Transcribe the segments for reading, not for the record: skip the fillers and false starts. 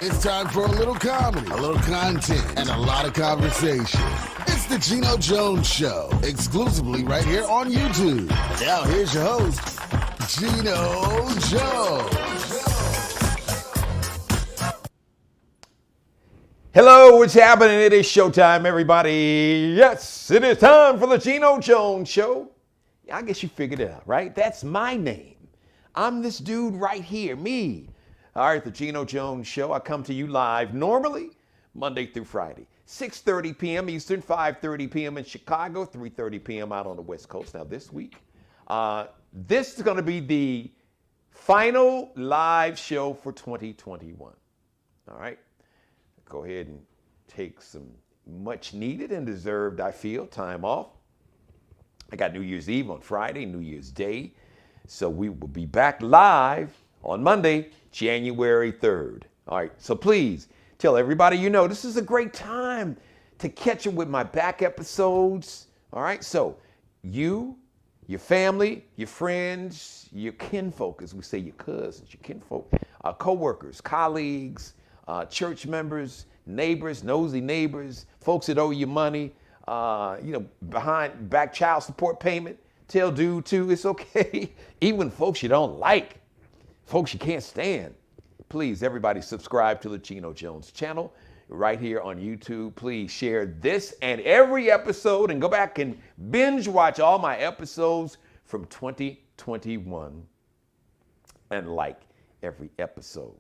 It's time for a little comedy, a little content, and a lot of conversation. It's the Geno Jones Show, exclusively right here on YouTube. And now here's your host, Geno Jones. Hello, what's happening? It is showtime, everybody. Yes, it is time for the Geno Jones Show. I guess you figured it out, right? That's my name. I'm this dude right here, me. All right, the Geno Jones Show. I come to you live normally Monday through Friday, 6:30 p.m. Eastern, 5:30 p.m. in Chicago, 3:30 p.m. out on the West Coast. Now this week, this is going to be the final live show for 2021. All right, go ahead and take some much needed and deserved, I feel, time off. I got New Year's Eve on Friday, New Year's Day. So we will be back live on Monday, January 3rd. All right, so please tell everybody you know this is a great time to catch up with my back episodes. All right, so you, your family, your friends, your kinfolk, as we say, your cousins, your kinfolk, co-workers, colleagues, church members, neighbors, nosy neighbors, folks that owe you money, behind back child support payment. Tell dude too, it's okay. Even folks you don't like, folks you can't stand. Please, everybody subscribe to the Geno Jones channel right here on YouTube. Please share this and every episode and go back and binge watch all my episodes from 2021 and like every episode,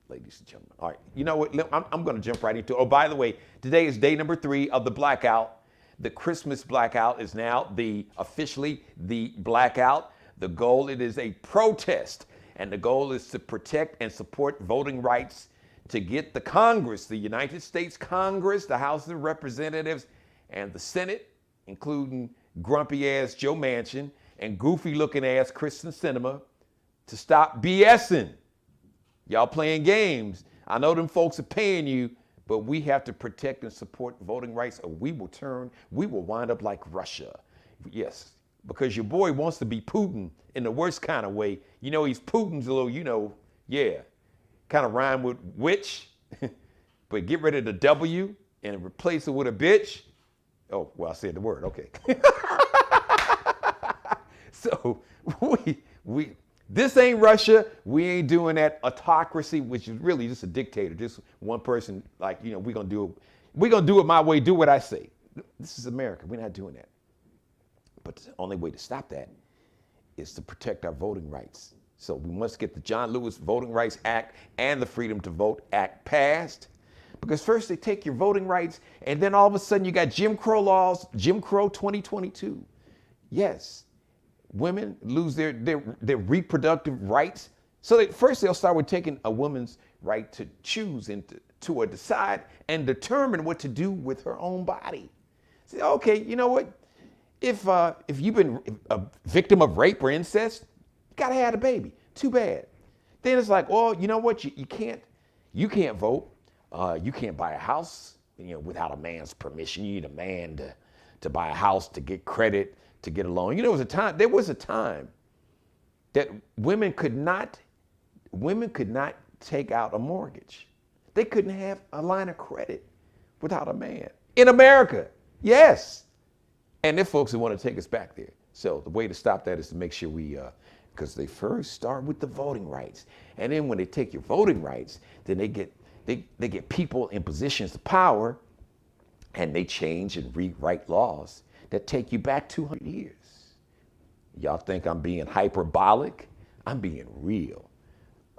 ladies and gentlemen. All right, you know what? I'm going to jump right into it. Oh, by the way, today is day number 3 of the blackout. The Christmas blackout is now officially the blackout. The goal, it is a protest, and the goal is to protect and support voting rights, to get the Congress, the United States Congress, the House of Representatives, and the Senate, including grumpy-ass Joe Manchin and goofy-looking-ass Kristen Sinema, to stop BSing. Y'all playing games. I know them folks are paying you, but we have to protect and support voting rights, or we will wind up like Russia. Yes, because your boy wants to be Putin in the worst kind of way. You know, he's Putin's a little, kind of rhyme with witch, but get rid of the W and replace it with a bitch. Oh, well, I said the word, okay. So this ain't Russia. We ain't doing that autocracy, which is really just a dictator. Just one person, we're gonna do it my way, do what I say. This is America. We're not doing that. But the only way to stop that is to protect our voting rights. So we must get the John Lewis Voting Rights Act and the Freedom to Vote Act passed. Because first they take your voting rights, and then all of a sudden you got Jim Crow laws, Jim Crow 2022. Yes. Women lose their reproductive rights. So first they'll start with taking a woman's right to choose and to decide and determine what to do with her own body. Say, okay, you know what? If you've been a victim of rape or incest, you gotta have a baby. Too bad. Then it's like, oh, you know what? You can't vote. You can't buy a house, without a man's permission. You need a man to buy a house, to get credit, to get a loan. There was a time that women could not take out a mortgage. They couldn't have a line of credit without a man. In America, yes. And there are folks that want to take us back there. So the way to stop that is to make sure because they first start with the voting rights. And then when they take your voting rights, then they get people in positions of power, and they change and rewrite laws that take you back 200 years. Y'all think I'm being hyperbolic? I'm being real.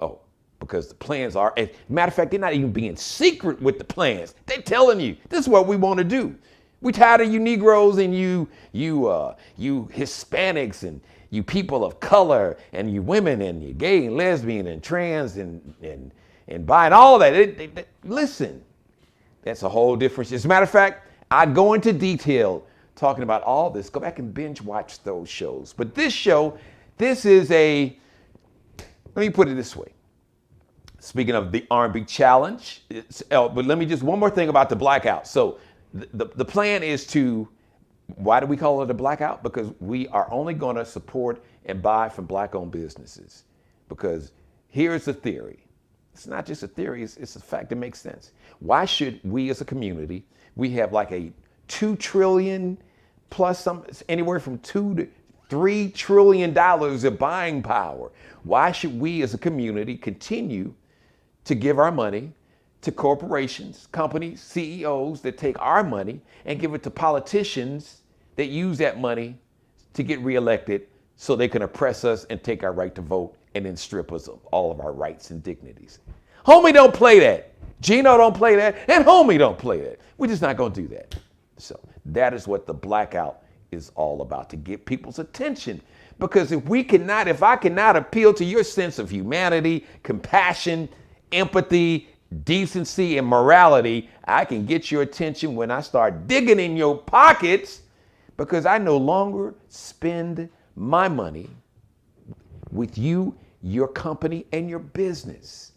Oh, because the plans are, as a matter of fact, they're not even being secret with the plans. They're telling you, this is what we want to do. We tired of you Negroes and you Hispanics and you people of color and you women and you gay and lesbian and trans and bi and all that. Listen, that's a whole different. As a matter of fact, I go into detail talking about all this. Go back and binge watch those shows. But this show, this is let me put it this way. Speaking of the R&B challenge, but let me just one more thing about the blackout. So the plan is why do we call it a blackout? Because we are only going to support and buy from black-owned businesses. Because here's the theory. It's not just a theory, it's a fact that makes sense. Why should we as a community, we have like a 2 trillion plus anywhere from 2 to $3 trillion of buying power. Why should we as a community continue to give our money to corporations, companies, CEOs that take our money and give it to politicians that use that money to get reelected so they can oppress us and take our right to vote and then strip us of all of our rights and dignities? Homie don't play that. Geno don't play that. And homie don't play that. We're just not going to do that. So that is what the blackout is all about, to get people's attention. Because if I cannot appeal to your sense of humanity, compassion, empathy, decency, and morality, I can get your attention when I start digging in your pockets, because I no longer spend my money with you, your company, and your business.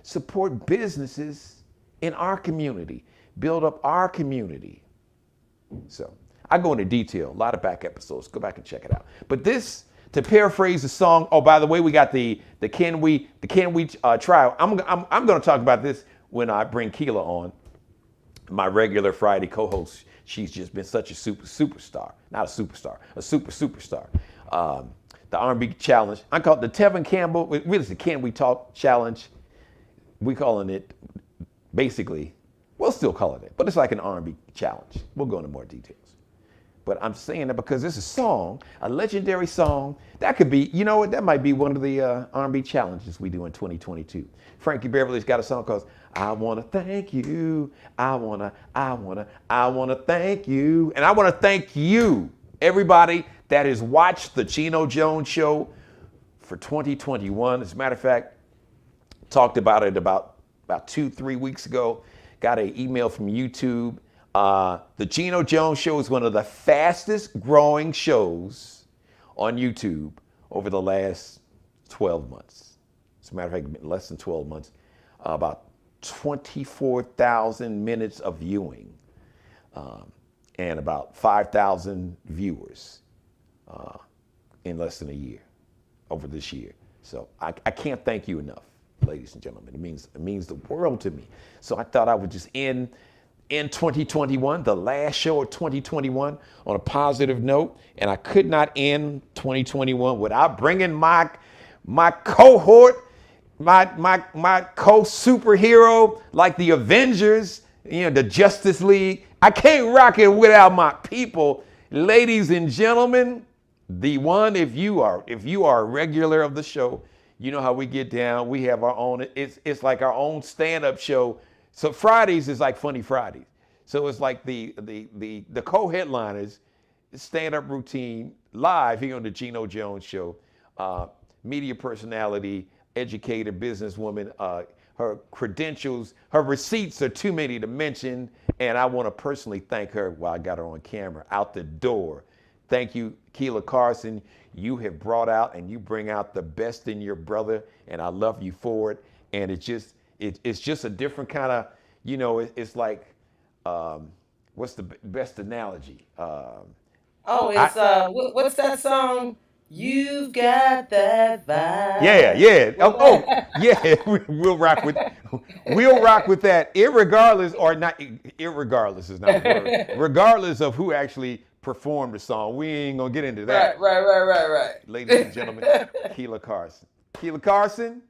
Support businesses in our community. Build up our community. So I go into detail, a lot of back episodes. Go back and check it out. But this, to paraphrase the song, oh, by the way, we got the Can We trial. I'm going to talk about this when I bring Kelia on, my regular Friday co-host. She's just been such a superstar. Not a superstar, a superstar. The R&B challenge. I call it the Tevin Campbell. Really, it's the Can We Talk challenge. We calling it, basically, we'll still call it, but it's like an R&B challenge. We'll go into more details. But I'm saying that because it's a song, a legendary song, that could be, you know what, that might be one of the R&B challenges we do in 2022. Frankie Beverly's got a song called I Wanna Thank You, I wanna thank you. And I wanna thank you, everybody that has watched the Geno Jones Show for 2021. As a matter of fact, talked about it about 2-3 weeks ago. Got an email from YouTube. The Geno Jones Show is one of the fastest growing shows on YouTube over the last 12 months. As a matter of fact, less than 12 months. About 24,000 minutes of viewing and about 5,000 viewers in less than a year, over this year. So I can't thank you enough, ladies and gentlemen. It means the world to me. So I thought I would just end 2021, the last show of 2021, on a positive note. And I could not end 2021 without bringing my cohort, my co-superhero, like the Avengers, the Justice League. I can't rock it without my people. Ladies and gentlemen, the one, if you are a regular of the show, you know how we get down. We have our own, it's like our own stand-up show. So Fridays is like Funny Fridays. So it's like the co-headliners, stand-up routine, live here on the Geno Jones Show. Media personality, educator, businesswoman. Her credentials, her receipts are too many to mention. And I want to personally thank her while I got her on camera, out the door. Thank you, Kelia Karson. You have brought out and you bring out the best in your brother, and I love you for it. And it's just a different kind of, it's like, what's the best analogy? What's that song? You've got that vibe. Yeah. Yeah. We'll rock with that, irregardless or not. Irregardless is not a word. Regardless of who actually performed the song, we ain't gonna get into that. Right. Ladies and gentlemen, Kelia Karson. Kelia Karson,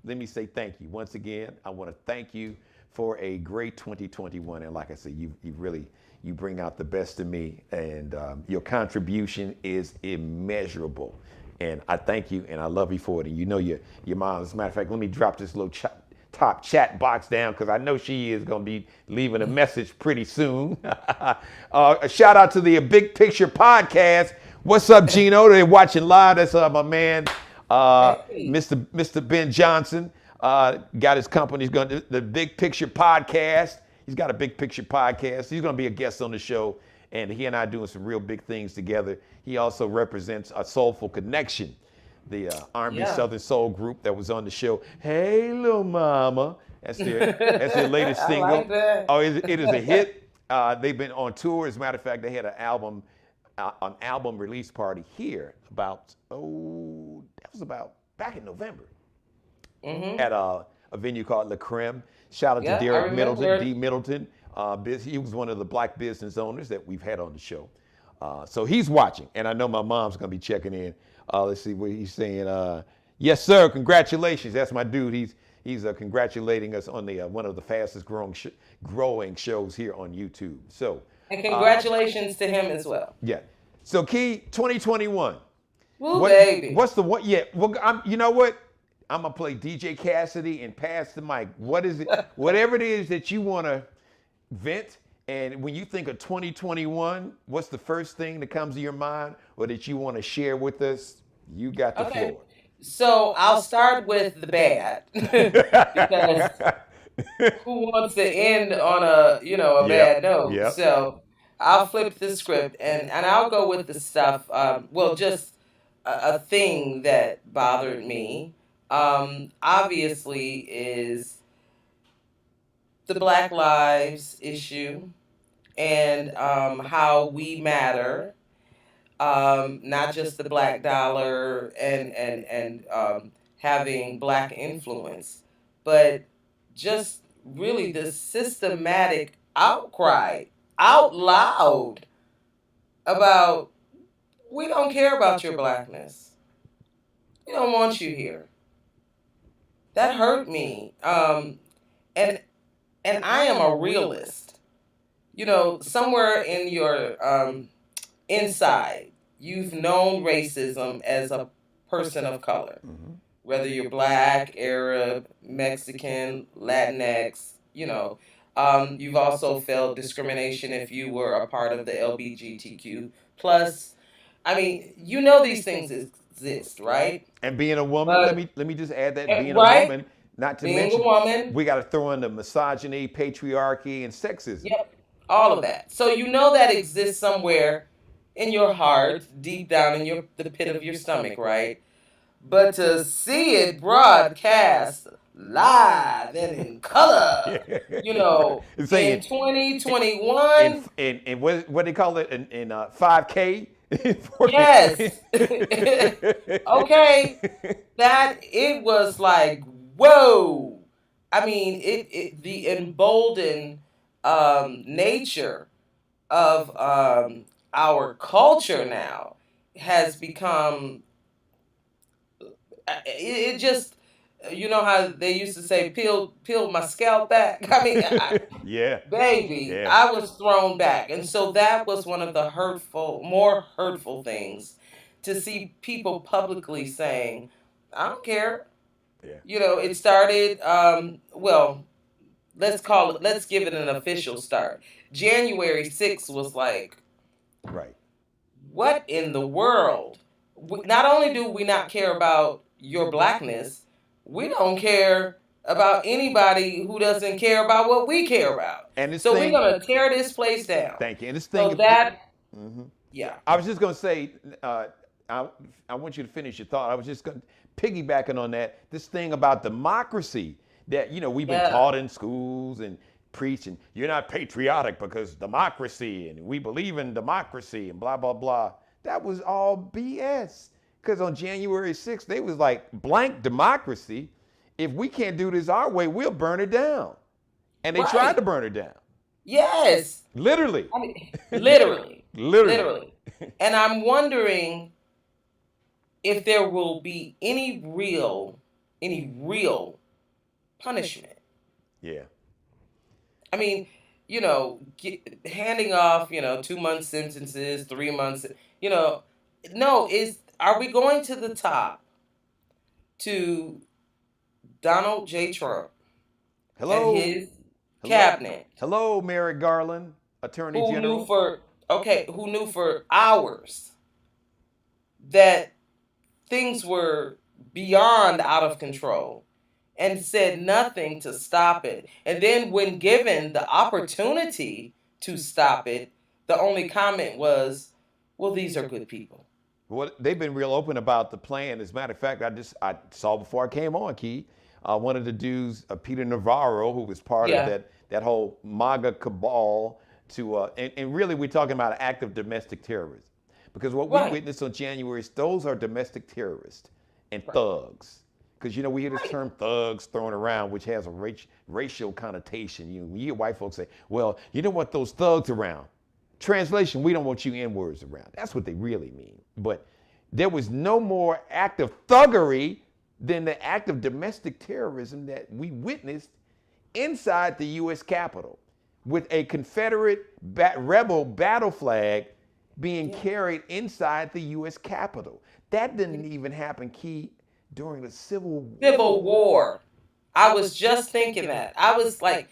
let me say thank you once again. I want to thank you for a great 2021, and like I said, you bring out the best in me, and your contribution is immeasurable. And I thank you, and I love you for it. And you know your mom. As a matter of fact, let me drop this little top chat box down, because I know she is going to be leaving a message pretty soon. A shout out to the Big Picture Podcast. What's up, Geno? They're watching live. That's my man, Mr. Ben Johnson. Got his company. He's going to the Big Picture Podcast. He's got a Big Picture Podcast. He's going to be a guest on the show, and he and I are doing some real big things together. He also represents a Soulful Connection, the R&B Southern Soul group that was on the show. Hey, little mama. That's their latest single. I like that. Oh, it is a hit. They've been on tour. As a matter of fact, they had an album release party here that was about back in November. Mm-hmm. At a venue called La Creme. Shout out to Yeah, I Derek remember Middleton, it. D. Middleton. He was one of the black business owners that we've had on the show. So he's watching, and I know my mom's gonna be checking in. Let's see what he's saying. Yes, sir. Congratulations. That's my dude. He's congratulating us on the one of the fastest growing shows here on YouTube. So And congratulations to him as well. yeah. So Key 2021. Woo, baby. What's the what? Yeah. Well, you know what? I'm gonna play DJ Cassidy and pass the mic. What is it? Whatever it is that you want to vent. And when you think of 2021, what's the first thing that comes to your mind or that you want to share with us? You got the floor. So I'll start with the bad because who wants to end on a bad note? Yep. So I'll flip the script and I'll go with the stuff. Just a thing that bothered me. Obviously, is the Black Lives issue and how we matter. Not just the black dollar and having black influence, but just really the systematic outcry out loud about we don't care about your blackness. We don't want you here. That hurt me. And I am a realist. Somewhere in your inside, you've known racism as a person of color, whether you're black, Arab, Mexican, Latinx, you've also felt discrimination if you were a part of the LGBTQ plus. I mean, these things exist, right? And being a woman, let me just add that being right? a woman, not to Being mention a woman, we got to throw in the misogyny, patriarchy, and sexism. Yep, all of that. So that exists somewhere in your heart, deep down in the pit of your stomach, right? But to see it broadcast live and in color, in 2021. And what they call it in 5K? Yes. Okay. That it was like, whoa. I mean, the emboldened nature of our culture now has become it just how they used to say peel my scalp back. I mean, baby, I was thrown back. And so that was one of the more hurtful things, to see people publicly saying, I don't care. It started let's give it an official start. January 6th was like, right. What in the world? Not only do we not care about your blackness, we don't care about anybody who doesn't care about what we care about. And so we're going to tear this place down. Thank you. And this thing. So that, yeah. I was just going to say, I want you to finish your thought. I was just going to piggybacking on that. This thing about democracy that, we've been taught in schools and preaching. You're not patriotic because democracy and we believe in democracy and blah, blah, blah. That was all BS. Because on January 6th, they was like, blank democracy. If we can't do this our way, we'll burn it down. And they tried to burn it down. Yes. Literally. I mean, literally. Literally. And I'm wondering if there will be any real punishment. Yeah. I mean, handing off, 2-month sentences, 3 months, are we going to the top to Donald J. Trump and his cabinet? Hello, Merrick Garland, Attorney General. Who knew for hours that things were beyond out of control and said nothing to stop it. And then when given the opportunity to stop it, the only comment was, well, these are good people. Well, they've been real open about the plan. As a matter of fact, I saw before I came on, Key, one of the dudes, Peter Navarro, who was part of that whole MAGA cabal and really we're talking about an act of domestic terrorism. Because what we witnessed on January is those are domestic terrorists and thugs. Because, we hear this term thugs thrown around, which has a racial connotation. When you hear white folks say, well, you don't want those thugs around. Translation, we don't want you N-words around. That's what they really mean. But there was no more act of thuggery than the act of domestic terrorism that we witnessed inside the U.S. Capitol with a Confederate rebel battle flag being carried inside the U.S. Capitol. That didn't even happen, Key, during the Civil War. I was just thinking that. I was like,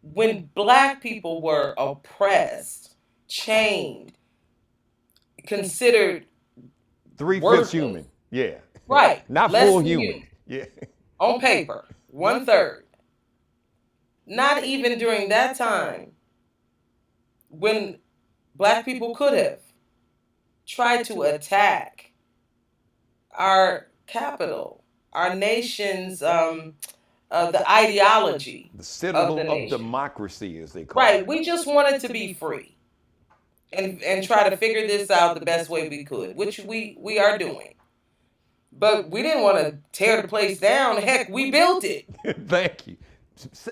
when black people were oppressed, chained, considered 3/5 human. Yeah. Right. Not Less full than human. Yeah. On paper, 1/3. Not even during that time when black people could have tried to attack our capital, our nation's the ideology, the citadel of democracy, as they call it. Right. We just wanted to be free and try to figure this out the best way we could, which we are doing. But we didn't want to tear the place down. Heck, we built it. Thank you.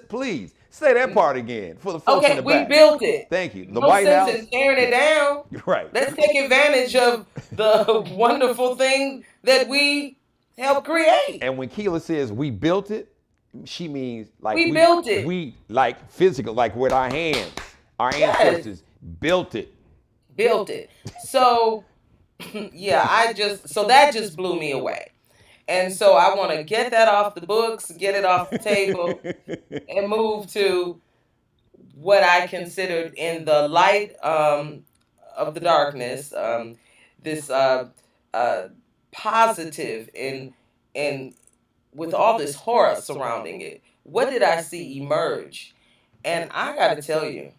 Please say that part again for the folks in the back. We built it. Thank you. The no White sense House in tearing it down. Right. Let's take advantage of the wonderful thing that we helped create. And when Kelia says we built it, she means like we built it. We like physical, like with our hands. Our ancestors built it. Built it. So yeah, so that just blew me away. And so I want to get that off the books, get it off the table, and move to what I considered in the light of the darkness, this positive and with all this horror surrounding it. What did I see emerge? And I got to tell you,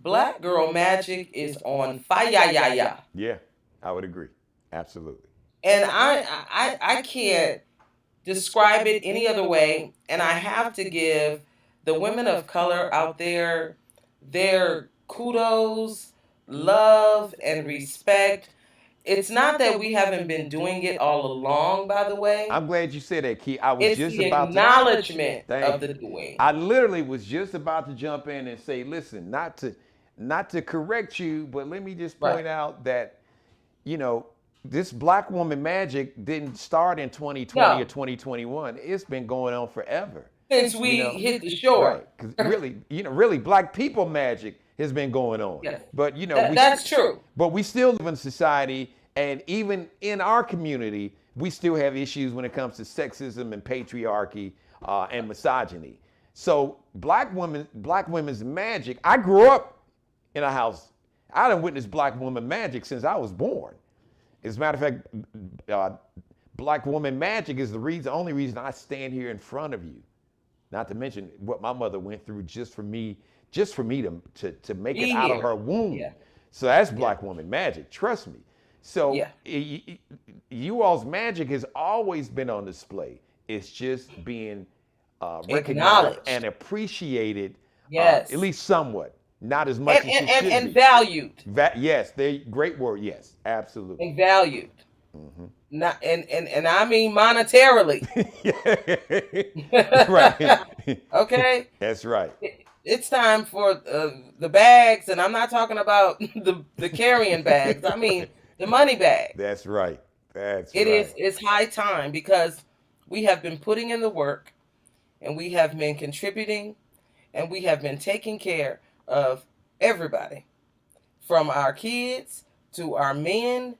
Black Girl Magic is on fire. Yeah, I would agree. Absolutely. And I can't describe it any other way. And I have to give the women of color out there their kudos, love, and respect. It's not that we haven't been doing it all along, by the way. I'm glad you said that, Key. I was it's just the about acknowledgement of the doing. I literally was just about to jump in and say, listen, not to correct you, but let me just point out that, this Black woman magic didn't start in 2020 or 2021. It's been going on forever. Since we hit the shore. Right. Because really, Black people magic has been going on. Yes. But, that's true. But we still live in society, and even in our community, we still have issues when it comes to sexism and patriarchy and misogyny. So Black women's magic, I grew up in a house. I done witnessed Black woman magic since I was born. As a matter of fact, Black woman magic is the only reason I stand here in front of you. Not to mention what my mother went through just for me to make it out of her womb. Yeah. So that's Black woman magic, trust me. So you all's magic has always been on display. It's just being recognized and appreciated, at least somewhat. Not as much as it should be. And valued. Yes, great word. Yes, absolutely. And valued. Mm-hmm. Not and I mean monetarily. Right. Okay. That's right. It's time for the bags, and I'm not talking about the carrying bags. I mean the money bag. That's right. It's high time because we have been putting in the work, and we have been contributing, and we have been taking care of everybody, from our kids to our men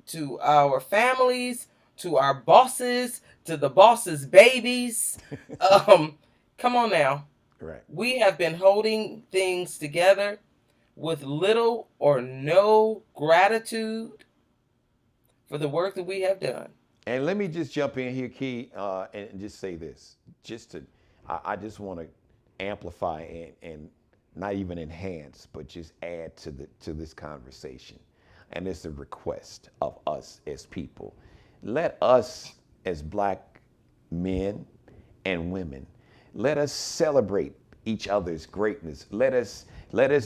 to our families to our bosses to the bosses' babies. Come on now. Right. We have been holding things together with little or no gratitude for the work that we have done. And let me just jump in here, Key, and just say this. I just want to amplify and not even enhance, but just add to this conversation. And it's a request of us as people. Let us as Black men and women, let us celebrate each other's greatness. Let us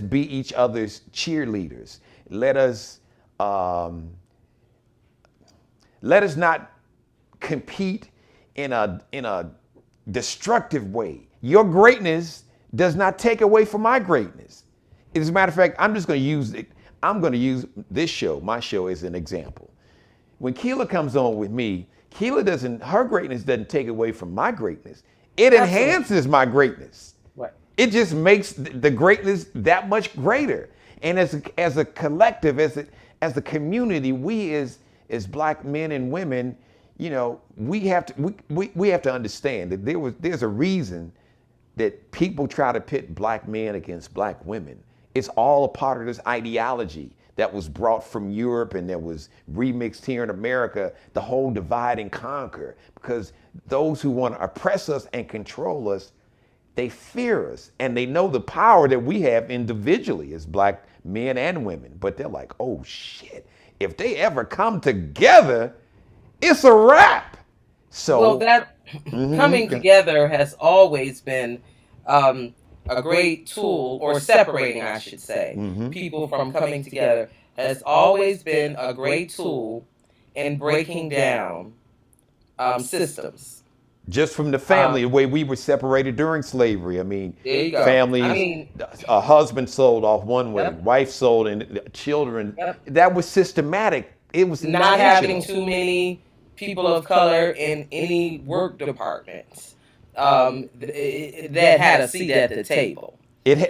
be each other's cheerleaders. Let us not compete in a destructive way. Your greatness does not take away from my greatness. As a matter of fact, I'm just going to use it. I'm going to use this show, my show, as an example. When Keela comes on with me, her greatness doesn't take away from my greatness. It enhances my greatness. Right. It just makes the greatness that much greater. And as a collective, as a community, we as black men and women, we have to understand that there's a reason that people try to pit black men against black women. It's all a part of this ideology that was brought from Europe and that was remixed here in America, the whole divide and conquer. Because those who want to oppress us and control us, they fear us and they know the power that we have individually as black men and women. But they're like, oh shit, if they ever come together, it's a wrap. So well, that coming together has always been a great tool, or separating, I should say, people from coming together has always been a great tool in breaking down systems. Just from the family, the way we were separated during slavery. I mean, families, a husband sold off one way, wife sold, and children. That was systematic. It was not having too many people of color in any work departments that had a seat at the table.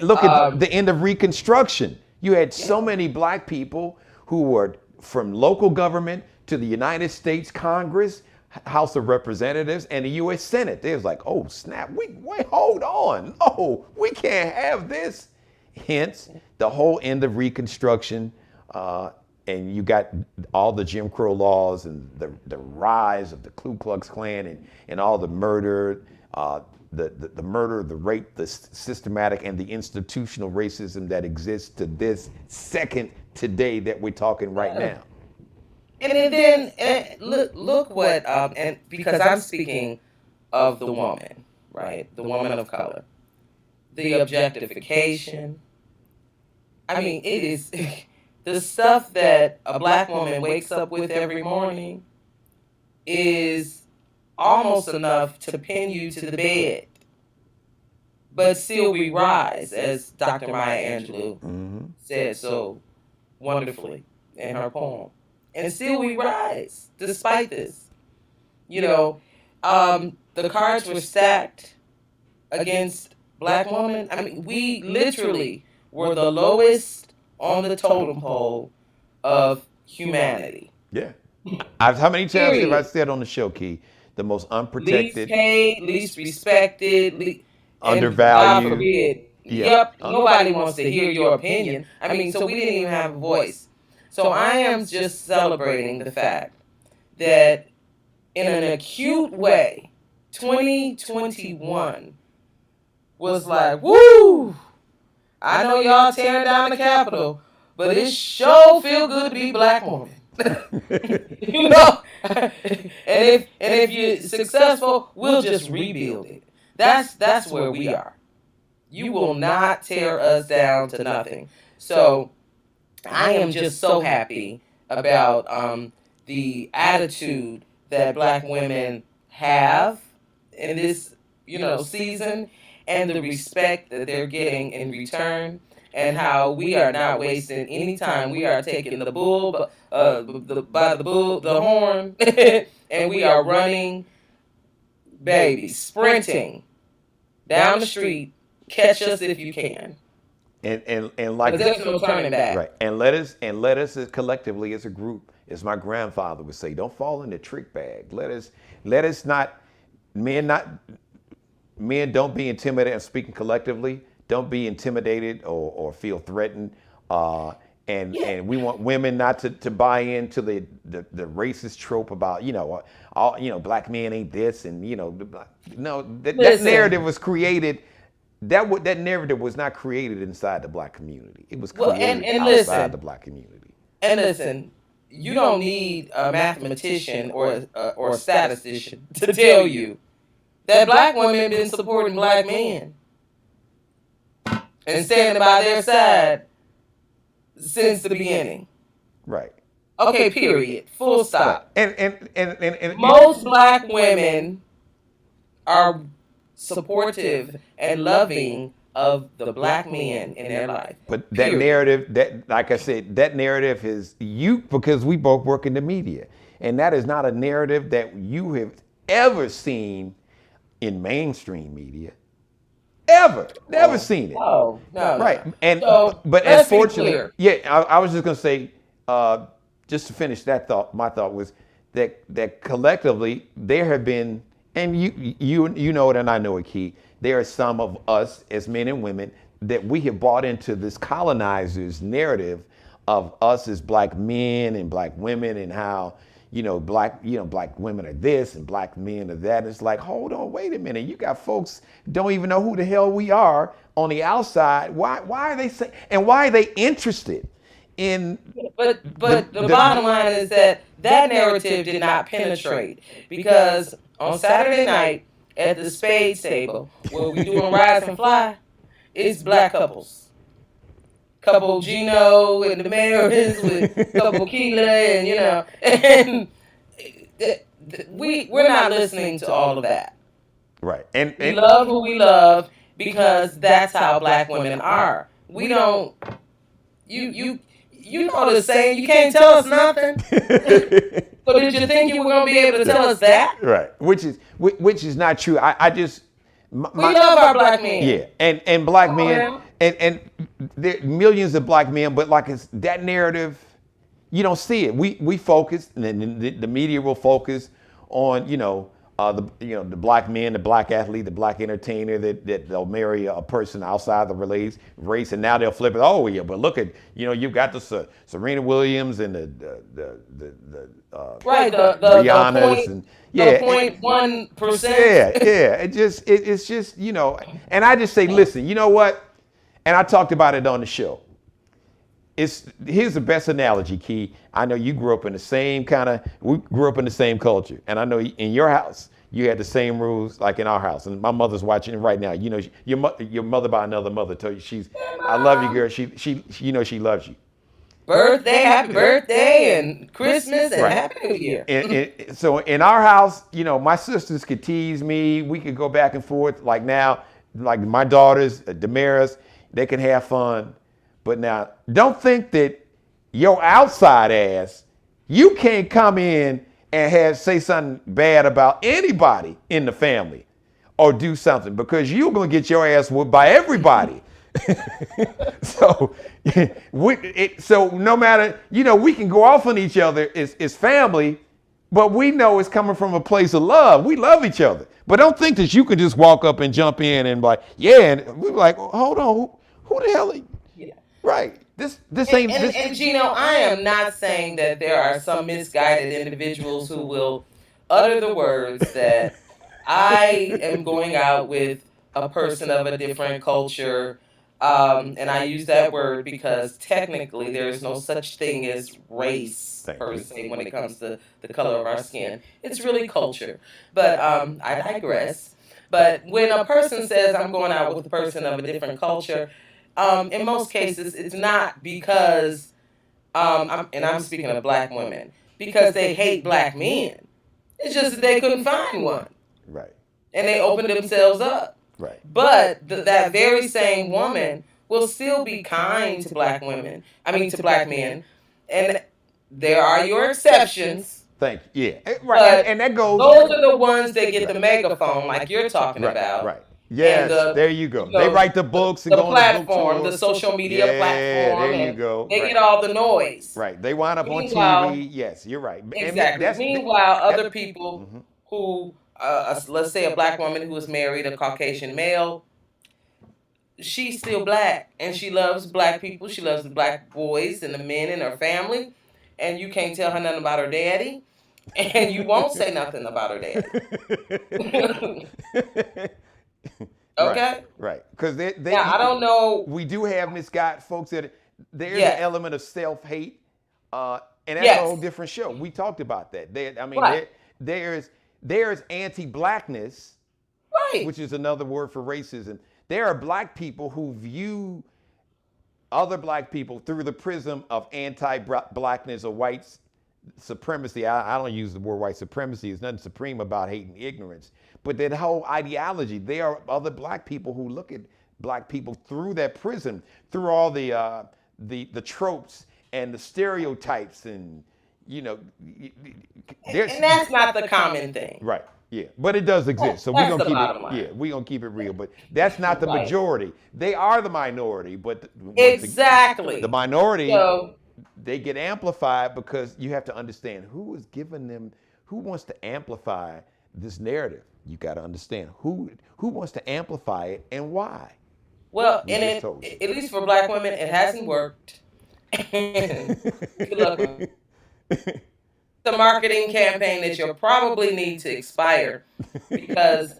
Look at the end of Reconstruction. You had so many black people who were from local government to the United States Congress, House of Representatives, and the U.S. Senate. They was like, oh snap, wait, hold on, no, we can't have this. Hence, the whole end of Reconstruction, and you got all the Jim Crow laws and the rise of the Ku Klux Klan and all the murder, the murder, the rape, the systematic and the institutional racism that exists to this second today that we're talking right now. And then look what, and because I'm speaking of the woman, right? The woman of color. The objectification. I mean, it is the stuff that a black woman wakes up with every morning is almost enough to pin you to the bed. But still we rise, as Dr. Maya Angelou said so wonderfully in her poem. And still we rise, despite this. The cards were stacked against black women. I mean, we literally were the lowest on the totem pole of humanity. Yeah. How many times have I said on the show, Key, the most unprotected, least paid, least respected, undervalued. God forbid. Yep. Nobody wants to hear your opinion. I mean, so we didn't even have a voice. So I am just celebrating the fact that in an acute way, 2021 was like, woo! I know y'all tearing down the Capitol, but it sure feel good to be black woman. and if you're successful, we'll just rebuild it. That's where we are. You will not tear us down to nothing. So I am just so happy about the attitude that black women have in this, season, and the respect that they're getting in return, and how we are not wasting any time. We are taking the bull by the horn, and we are running, baby, sprinting down the street. Catch us if you can. And like there's no turning back. Right. And let us as collectively as a group, as my grandfather would say, don't fall in the trick bag. Let us not men don't be intimidated. I'm speaking collectively. Don't be intimidated or feel threatened. And we want women not to buy into the racist trope about black men ain't this and that narrative was created. That narrative was not created inside the black community. It was created outside the black community. And listen, you don't need a mathematician or a statistician to tell you that black women been supporting black men and standing by their side since the beginning. Right. Okay, period. Full stop. And most black women are supportive and loving of the black men in their life. But that Period. narrative, that like I said, that narrative is you because we both work in the media, and that is not a narrative that you have ever seen in mainstream media. Ever, never seen it. No. Right, and So but let's as be fortunate, clear. yeah. I was just gonna say, just to finish that thought. My thought was that collectively there have been, and you know it, and I know it, Key. There are some of us as men and women that we have bought into this colonizers narrative of us as black men and black women, and how black women are this and black men are that. It's like, hold on, wait a minute. You got folks don't even know who the hell we are on the outside. Why are they saying, and why are they interested in? But the bottom line is that narrative did not penetrate, because on Saturday night at the spades table where we doing rise and fly, it's black couples. Couple Geno and the Marys with couple Kelia, and we're not listening to all of that. Right. And We love who we love because that's how black women are. We don't. You know the saying, you can't tell us nothing. So did you think you were gonna be able to tell us that? Right. Which is not true. I just We love our black men. Yeah, and black men, and there are millions of black men, but like it's that narrative, you don't see it. We focus, and the media will focus on the black man, the black athlete, the black entertainer that they'll marry a person outside the race, and now they'll flip it. Oh yeah, but look at you've got the Serena Williams and the right the Rihanna's and yeah, 0.1%. yeah. It's just and I just say, listen, you know what? And I talked about it on the show. Here's the best analogy, Key. I know you grew up in the same we grew up in the same culture. And I know in your house, you had the same rules like in our house. And my mother's watching it right now. Your mother by another mother told you I love you, girl. She loves you. Happy birthday, and Christmas, and Happy New Year. And so in our house, my sisters could tease me. We could go back and forth. Like now, like my daughters, Damaris, they can have fun. But now, don't think that your outside ass, you can't come in and say something bad about anybody in the family or do something, because you're going to get your ass whooped by everybody. So no matter, we can go off on each other as family, but we know it's coming from a place of love. We love each other. But don't think that you could just walk up and jump in and like, yeah, and we're like, hold on, who the hell are you? Right. This ain't. And Geno, I am not saying that there are some misguided individuals who will utter the words that I am going out with a person of a different culture. And I use that word because technically there is no such thing as race per se when it comes to the color of our skin. It's really culture. But I digress. But when a person says I'm going out with a person of a different culture, in most cases, it's not because, I'm speaking of black women, because they hate black men. It's just that they couldn't find one. Right. And they opened themselves up. Right. But that very same woman will still be kind to black men. And there are your exceptions. Thank you. Yeah. Right. And that goes. Those are the ones that get the megaphone like you're talking about. Right. Yes, there you go. They write the books and the go platform, on the book the social media platform. There you go. They get all the noise. Right. They wind up on TV. Yes, you're right. Exactly. Meanwhile, other people who, let's say a black woman who is married a Caucasian male, she's still black and she loves black people. She loves the black boys and the men in her family. And you can't tell her nothing about her daddy. And you won't say nothing about her daddy. Okay. Right. Because I don't know. We do have misguided folks that there's an element of self-hate, and that's a whole different show. We talked about that. There's anti-blackness, right, which is another word for racism. There are black people who view other black people through the prism of anti-blackness or white supremacy. I don't use the word white supremacy. There's nothing supreme about hating ignorance. But that whole ideology, there are other black people who look at black people through that prism, through all the tropes and the stereotypes, and and that's not the common thing. Right. Yeah, but it does exist. So we're gonna keep it. Yeah, we're gonna keep it real. But that's not the majority. They are the minority. But exactly, the minority, they get amplified because you have to understand who is giving them, who wants to amplify this narrative. You got to understand who wants to amplify it and why. Well, and at least for black women, it hasn't worked. Good luck with it. The marketing campaign that you'll probably need to expire because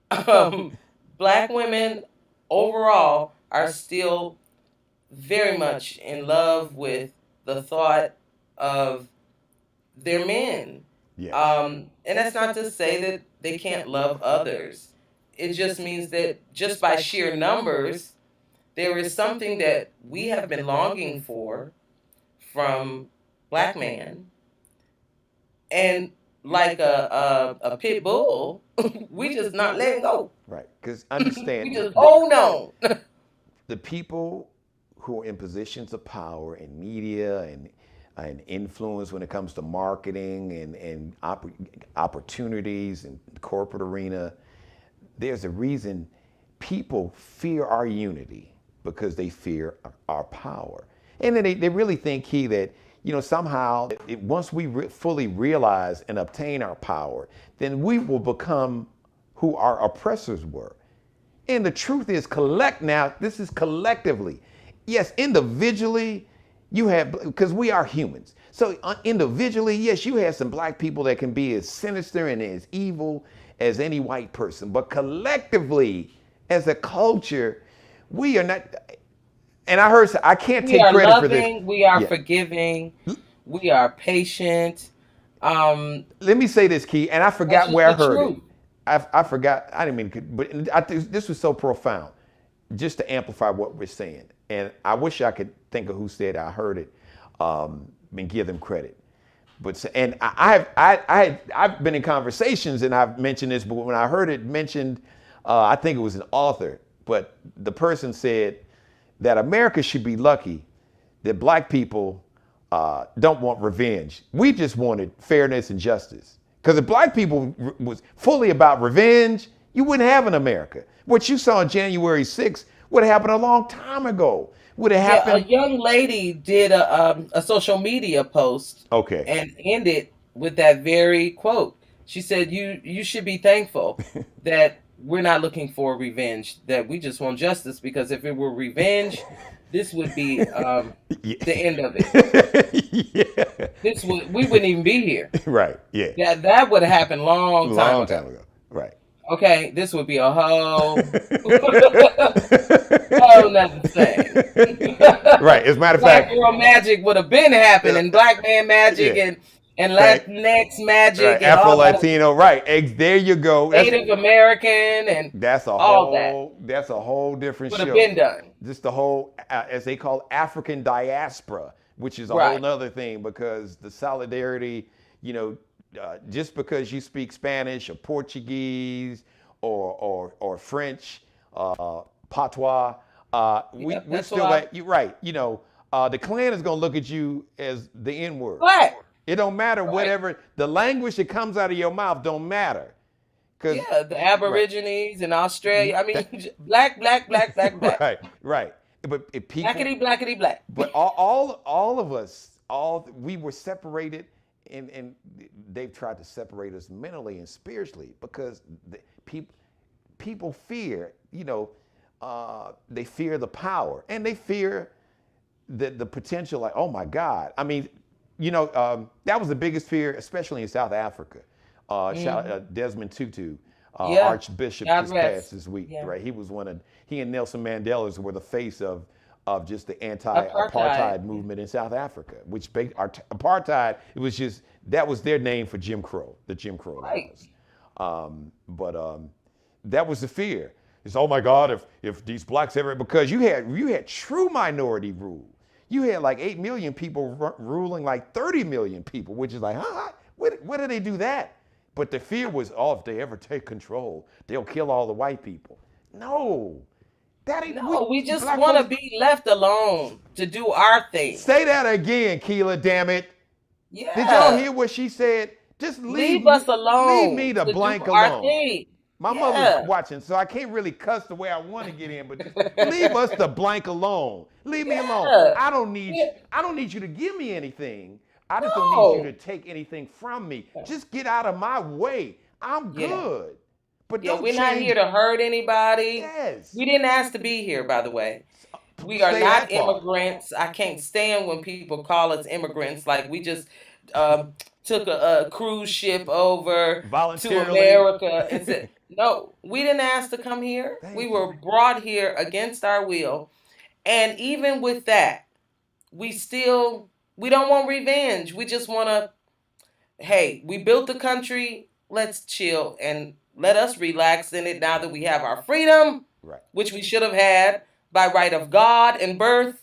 black women overall are still very much in love with the thought of their men. Yeah. And that's not to say that they can't love others. It just means that just by sheer numbers, there is something that we have been longing for from black man. And like a pit bull, we just not letting go. Right, because understand. We just hold on. The people who are in positions of power in media and influence when it comes to marketing and opportunities in the corporate arena, there's a reason people fear our unity because they fear our power. And then they really think, that somehow once we fully realize and obtain our power, then we will become who our oppressors were. And the truth is, this is collectively. Yes, individually, you have, because we are humans. So individually, yes, you have some black people that can be as sinister and as evil as any white person. But collectively, as a culture, we are not. And I can't take credit for this. We are forgiving. We are patient. Let me say this, Key, and I forgot where I heard it. I forgot. I didn't mean to, but I think this was so profound, just to amplify what we're saying. And I wish I could think of who said it. I heard it, and give them credit. But and I've been in conversations and I've mentioned this, but when I heard it mentioned, I think it was an author, but the person said that America should be lucky that black people don't want revenge. We just wanted fairness and justice. Because if black people was fully about revenge, you wouldn't have an America. What you saw on January 6th would have happened a long time ago. Would have happened. A young lady did a social media post. Okay. And ended with that very quote. She said, "You should be thankful that we're not looking for revenge. That we just want justice. Because if it were revenge, this would be the end of it. Yeah. We wouldn't even be here. Right. Yeah. That would have happened long time ago. Right. Okay, this would be a whole nother thing. Right. As a matter of fact, Black girl magic would have been happening. Black man magic and Latinx magic, right. and Afro Latino, right? There you go. Native American, and that's a whole different show. Would have been done. Just the whole, as they call, African diaspora, which is a whole nother thing, because the solidarity, just because you speak Spanish or Portuguese or French, patois, we still like you, right? The Klan is gonna look at you as the N-word. Black. It don't matter, whatever the language that comes out of your mouth don't matter. The Aborigines in Australia. I mean, black. Right. But if people, blackity black. But all of us, we were separated, and they've tried to separate us mentally and spiritually because people fear, they fear the power and they fear the potential. Like, oh my God! I mean, that was the biggest fear, especially in South Africa. Shout out Desmond Tutu, Archbishop, just passed this week. Yeah. Right, he and Nelson Mandela were the face of just the anti-apartheid movement in South Africa, which apartheid, that was their name for Jim Crow, the Jim Crow laws. But that was the fear. It's, oh my God, if these blacks ever, because you had true minority rule. You had like 8 million people ruling like 30 million people, which is like, huh? Where do they do that? But the fear was, oh, if they ever take control, they'll kill all the white people. No, that ain't. No, we just Black want to folks. be left alone to do our thing. Say that again, Keela. Damn it. Did y'all Yeah. hear what she said? Just Leave us leave me alone to to do blank our alone. thing. My mother's Yeah. watching, so I can't really cuss the way I want to get in, but just leave us the blank alone. Leave me alone. Yeah. I don't need you to give me anything. I just don't need you to No. take anything from me. Just get out of my way. I'm Yeah. good. But Yeah, don't we're not change. here to hurt anybody. Yes. We didn't ask to be here, by the way. We are Say that not part. immigrants. I can't stand when people call us immigrants. Like we just um, took a cruise ship over to Voluntarily. America and said, no, we didn't ask to come here. Thank We you. were brought here against our will. And even with that, we don't want revenge. We just want to, hey, we built the country. Let's chill and let us relax in it now that we have our freedom, Right. which we should have had by right of God and birth.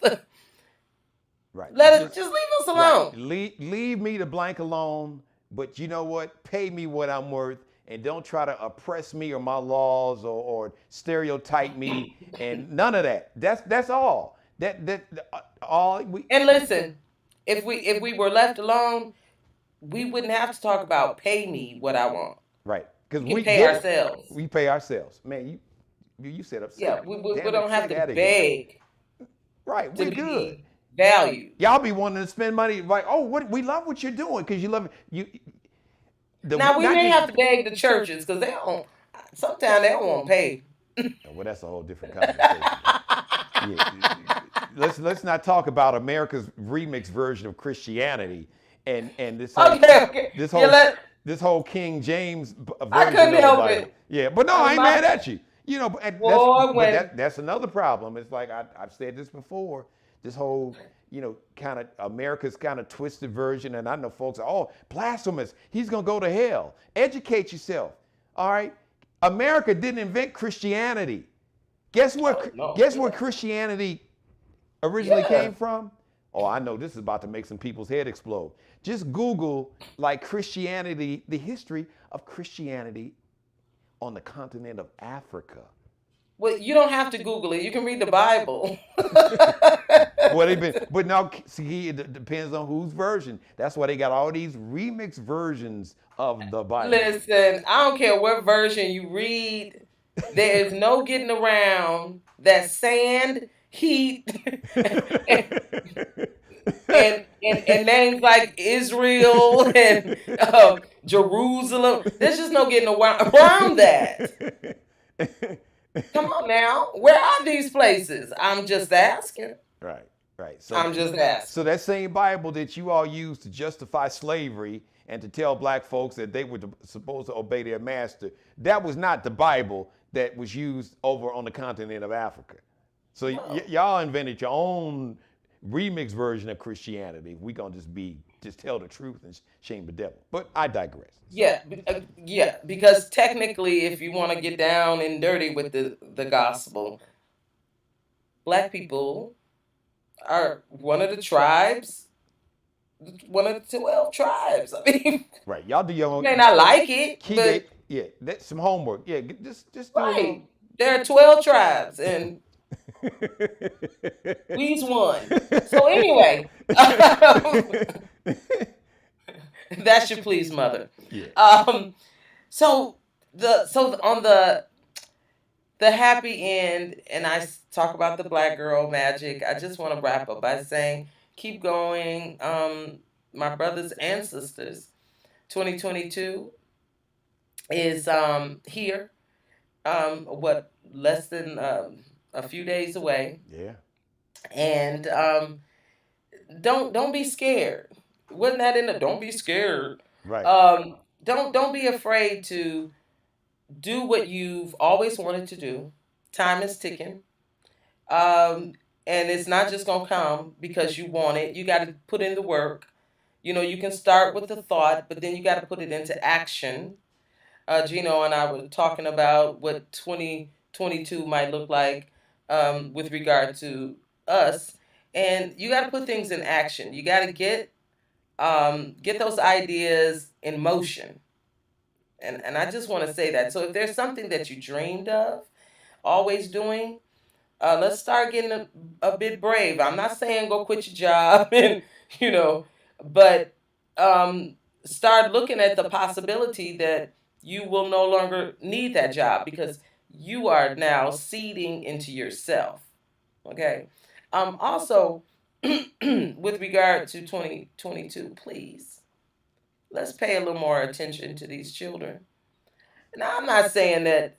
Right. Just leave us Right. alone. Leave me to blank alone, but you know what? Pay me what I'm worth, and don't try to oppress me or my laws or stereotype me, and none of that. That's all. All we. And listen, if we were left alone, we wouldn't have to talk about pay me what I want. Right. Because We we can pay get it. ourselves. We pay ourselves. Man, you set up. Yeah, we Damn it, don't have say to that again. beg Right. to We good. be valued. Y'all be wanting to spend money like, oh, we love what you're doing because you love it. Now we not may just- have to beg the churches because they don't. Sometimes they don't want to pay. Well, that's a whole different conversation. Yeah. Let's not talk about America's remix version of Christianity and this whole, Okay. this Yeah, whole this whole King James version. I couldn't of the help Bible. it. Yeah, but no, I ain't mad at you. You know, and Boy, that's another problem. It's like I've said this before. This whole, kind of America's kind of twisted version, and I know folks are, oh, blasphemous. He's gonna go to hell. Educate yourself. All right. America didn't invent Christianity. Guess where Christianity originally came from? Oh, I know this is about to make some people's head explode. Just Google like Christianity, the history of Christianity on the continent of Africa. Well, you don't have to Google it. You can read the Bible. But now, see, it depends on whose version. That's why they got all these remix versions of the Bible. Listen, I don't care what version you read. There is no getting around that sand, heat, and names like Israel and Jerusalem. There's just no getting around that. Come on now. Where are these places? I'm just asking. Right. So, I'm just asking. So that same Bible that you all used to justify slavery and to tell black folks that they were supposed to obey their master, that was not the Bible that was used over on the continent of Africa. So y'all invented your own remix version of Christianity. We're going to just tell the truth and shame the devil. But I digress. Yeah, because technically, if you want to get down and dirty with the gospel, black people are one of the tribes, one of the 12 tribes. I mean, right, y'all do your own. You may not like it, but that's some homework. Yeah, just do right. There are 12 tribes, and we's one. So anyway, that should please mother. Yeah. So on the happy end, and I talk about the black girl magic. I just want to wrap up by saying, keep going, my brothers and sisters. 2022 is here. Less than a few days away. Yeah. And don't be scared. Wasn't that in the don't be scared? Right. Don't be afraid to do what you've always wanted to do. Time is ticking. And it's not just gonna come because you want it. You got to put in the work. You can start with the thought, but then you got to put it into action. Geno and I were talking about what 2022 might look like with regard to us. And you got to put things in action. You got to get those ideas in motion. And I just want to say that. So if there's something that you dreamed of always doing, let's start getting a bit brave. I'm not saying go quit your job and, you know, but start looking at the possibility that you will no longer need that job because you are now seeding into yourself. Okay. Also, with regard to 2022, please, let's pay a little more attention to these children. Now, I'm not saying that,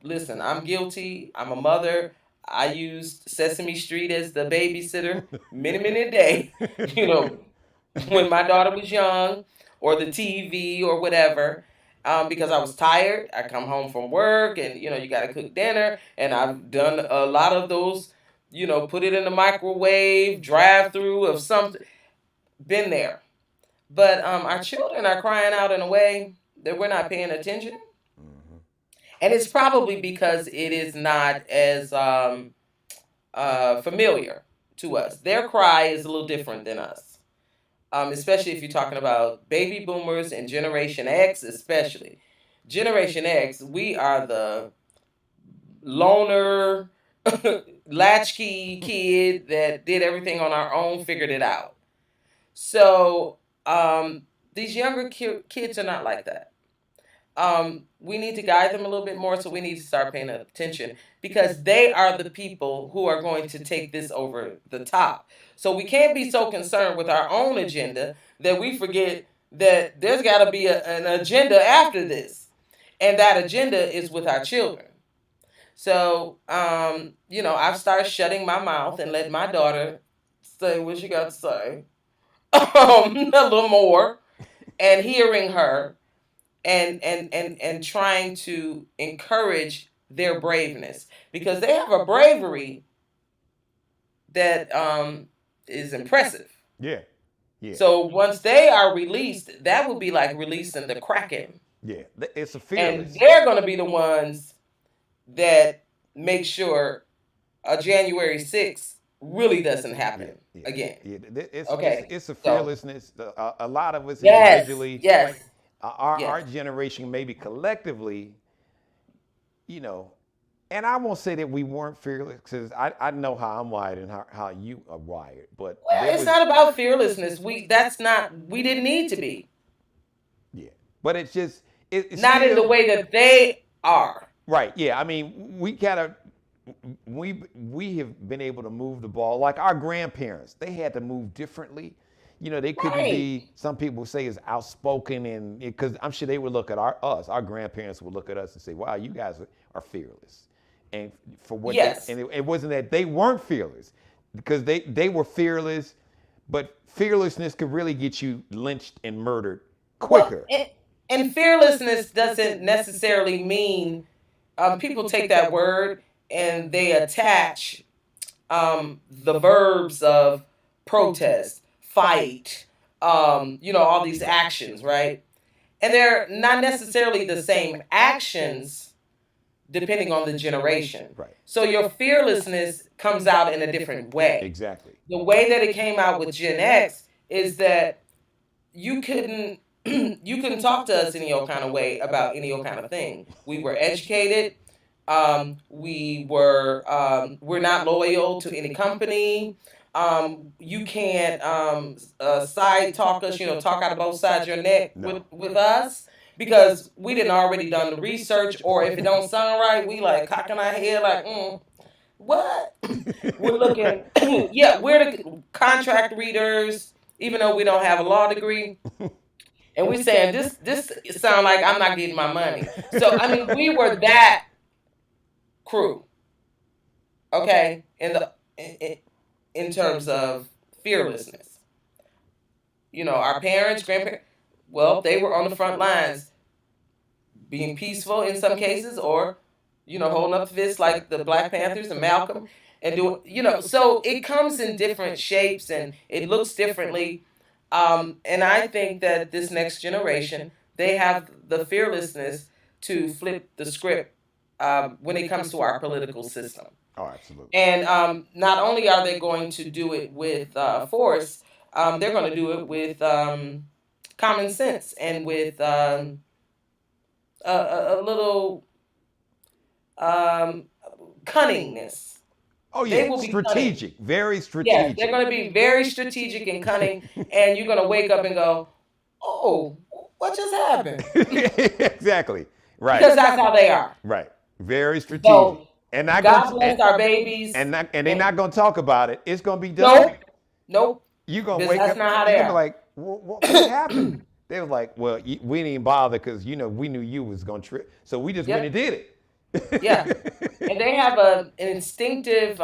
listen, I'm guilty. I'm a mother. I used Sesame Street as the babysitter many a day, you know, when my daughter was young, or the TV or whatever, because I was tired. I come home from work and, you got to cook dinner. And I've done a lot of those, put it in the microwave, drive through of something, been there. But our children are crying out in a way that we're not paying attention. And it's probably because it is not as familiar to us. Their cry is a little different than us, especially if you're talking about baby boomers and Generation X, especially. Generation X, we are the loner, latchkey kid that did everything on our own, figured it out. So these younger kids are not like that. We need to guide them a little bit more, so we need to start paying attention because they are the people who are going to take this over the top. So we can't be so concerned with our own agenda that we forget that there's got to be an agenda after this, and that agenda is with our children. So, I've started shutting my mouth and let my daughter say what she got to say a little more, and hearing her and trying to encourage their braveness because they have a bravery that is impressive. Yeah. Yeah. So once they are released, that would be like releasing the Kraken. Yeah. It's a fearless. And they're going to be the ones that make sure a January 6th really doesn't happen again. Yeah. Okay. It's a fearlessness. A lot of us individually. Yes. Our generation, maybe collectively, and I won't say that we weren't fearless because I know how I'm wired and how you are wired, but it's not about fearlessness. We didn't need to be. Yeah, but it's just it's not still, in the way that they are. Right. Yeah. I mean, we have been able to move the ball like our grandparents. They had to move differently. They couldn't be, some people say, is outspoken, and because I'm sure they would look at our grandparents would look at us and say, wow, you guys are fearless. And for what it wasn't that they weren't fearless, because they were fearless, but fearlessness could really get you lynched and murdered quicker. Well, and fearlessness doesn't necessarily mean, people take that word and they attach the verbs of protest, fight, all these actions, right? And they're not necessarily the same actions depending on the generation. Right. So your fearlessness comes out in a different way. Exactly. The way that it came out with Gen X is that you couldn't talk to us any old kind of way about any old kind of thing. We were educated. We're not loyal to any company. You can't side talk us, talk out of both sides of your neck with us, because we didn't already done the research, or if it don't sound right, we like cocking our head like, what? We're looking, we're the contract readers, even though we don't have a law degree. And we're saying, this sound like I'm not getting my money. So, I mean, we were that crew, okay, in terms of fearlessness. Our parents, grandparents, well, they were on the front lines, being peaceful in some cases, or, holding up fists like the Black Panthers and Malcolm, and doing, so it comes in different shapes and it looks differently. And I think that this next generation, they have the fearlessness to flip the script when it comes to our political system. Oh, absolutely. And not only are they going to do it with force, they're going to do it with common sense and with a little um, cunningness. Oh They yeah, will be cunning. strategic, very Yes, they're strategic. going to be very strategic and cunning, and you're going to wake up and go, "Oh, what just happened?" Exactly. Right. Because that's how they are. Right. Very strategic. So And not God gonna bless our babies. and they're not gonna talk about it. It's gonna be done. Nope, nope. You gonna Because wake that's up. not how You they gonna be are. like, what happened? They was like, well, we didn't bother because we knew you was gonna trip, so we just went and Yep. did Yeah. it. And they have an instinctive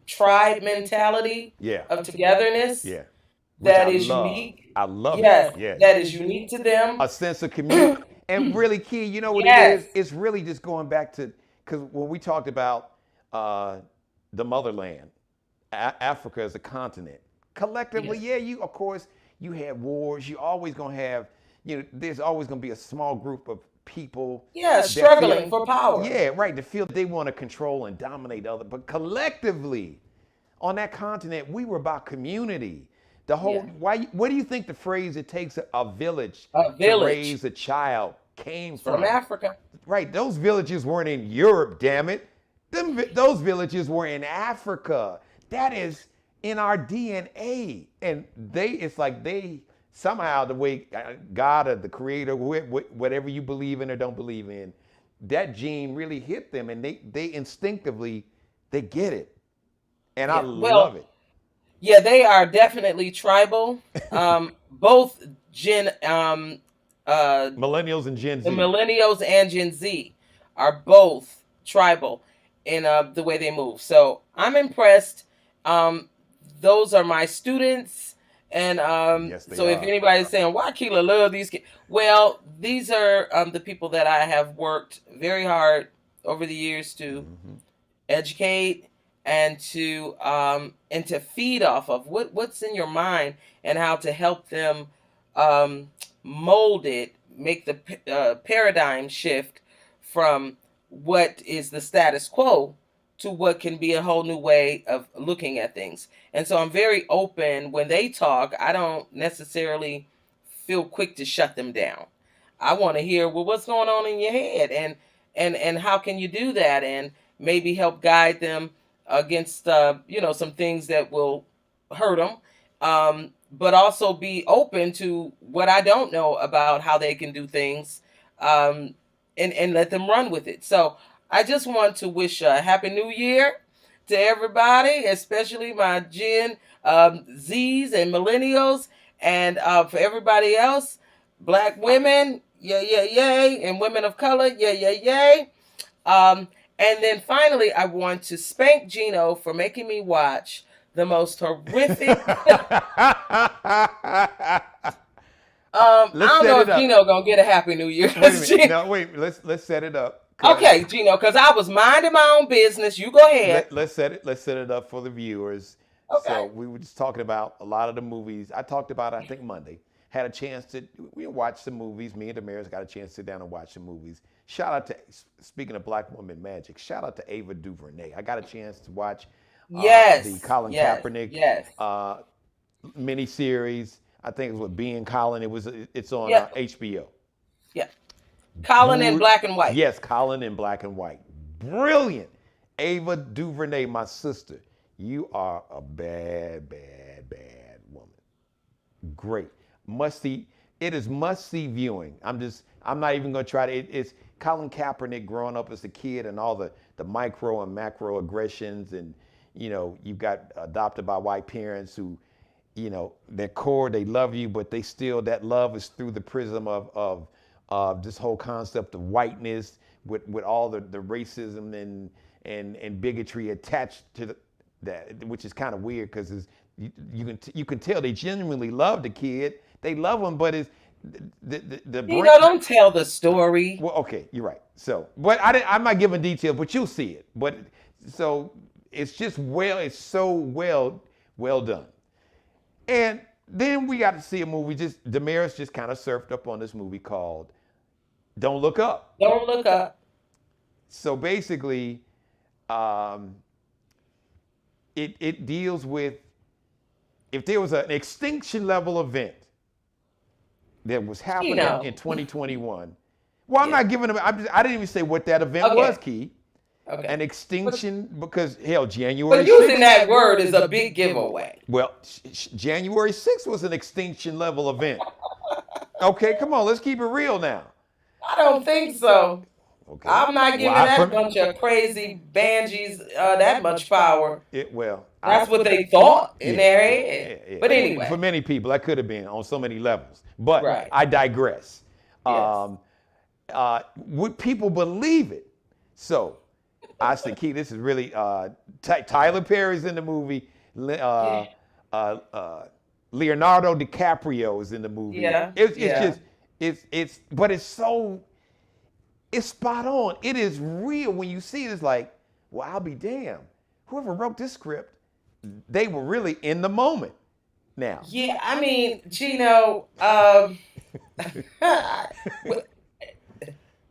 tribe mentality Yeah. of togetherness Yeah. Which that I is love. unique. I love Yes, it. Yes. that is unique to them. A sense of community. And really, key, you know what it Yes. is? It's really just going back to, because when we talked about the motherland, Africa as a continent, collectively, Yes. yeah, of course, you have wars. You're always going to have, there's always going to be a small group of people Yeah, that struggling for power. yeah, right, to feel they want to control and dominate other. But collectively, on that continent, we were about community. The whole Yeah. what do you think the phrase "it takes a village A to village raise a child" came from from? Africa. Right, those villages weren't in Europe, damn it. Those villages were in Africa. That is in our DNA, and it's like they somehow the way God or the Creator, whatever you believe in or don't believe in, that gene really hit them, and they instinctively they get it, and I Yeah. love Well, it. yeah, they are definitely tribal. Both Gen Millennials and Gen the Z. millennials and Gen Z are both tribal in the way they move. So I'm impressed. Um, those are my students. And Yes, they so if are. anybody's saying, why Keela love these kids? Well, these are the people that I have worked very hard over the years to educate and to feed off of what's in your mind and how to help them um, mold it, make the paradigm shift from what is the status quo to what can be a whole new way of looking at things. And so I'm very open when they talk. I don't necessarily feel quick to shut them down. I want to hear, well, what's going on in your head, and how can you do that, and maybe help guide them against some things that will hurt them, but also be open to what I don't know about how they can do things, um, and let them run with it. So I just want to wish a happy new year to everybody, especially my Gen Zs and millennials, and for everybody else, black women, yeah, yeah, yay, and women of color, yeah, yeah, yay. And then finally, I want to spank Geno for making me watch the most horrific. I Let's don't set know it if up. Geno gonna get a happy new year. Wait a minute. No, wait. Let's set it up. Okay, Geno, because I was minding my own business. You go ahead. Let's set it up for the viewers. Okay. So we were just talking about a lot of the movies. I talked about, I think Monday. Had a chance to watch some movies. Me and Damaris got a chance to sit down and watch some movies. Shout out to, speaking of black woman magic, shout out to Ava DuVernay. I got a chance to watch Yes. the Colin Yes. Kaepernick Yes. miniseries. I think it was with Being Colin. It's on Yep. HBO. Yeah. Colin in black and white. Yes, Colin in black and white. Brilliant. Ava DuVernay, my sister. You are a bad, bad, bad woman. Great. Must see. It is must see viewing. I'm not even going to try to. It's Colin Kaepernick growing up as a kid and all the micro and macro aggressions, and you've got adopted by white parents who, their core, they love you, but they still, that love is through the prism of this whole concept of whiteness with all the racism and bigotry attached to that, which is kind of weird because you can tell they genuinely love the kid. They love him, but it's the don't tell the story. Well, okay, you're right. So, but I'm not giving details, but you'll see it. But so it's just it's so well done. And then we got to see a movie. Damaris just kind of surfed up on this movie called Don't Look Up. Don't look up. So basically, um, it deals with if there was an extinction level event that was happening in 2021. Well, I'm Yeah. not giving them. I didn't even say what that event Okay. was, Key. Okay. An extinction because hell, January But using 6th. that word is a big giveaway. Well, January 6th was an extinction level event. Okay, come on, let's keep it real now. I don't think so. Okay. I'm not giving that bunch of crazy banjies that much power. That's what they thought in their head. Yeah. But anyway. For many people, that could have been on so many levels. But Right. I digress. Yes. Would people believe it? So I said, Key, this is really Tyler Perry's in the movie. Leonardo DiCaprio is in the movie. Yeah. But it's spot on. It is real. When you see it, it's like, well, I'll be damned. Whoever wrote this script, they were really in the moment. Now. Yeah, I mean, Geno,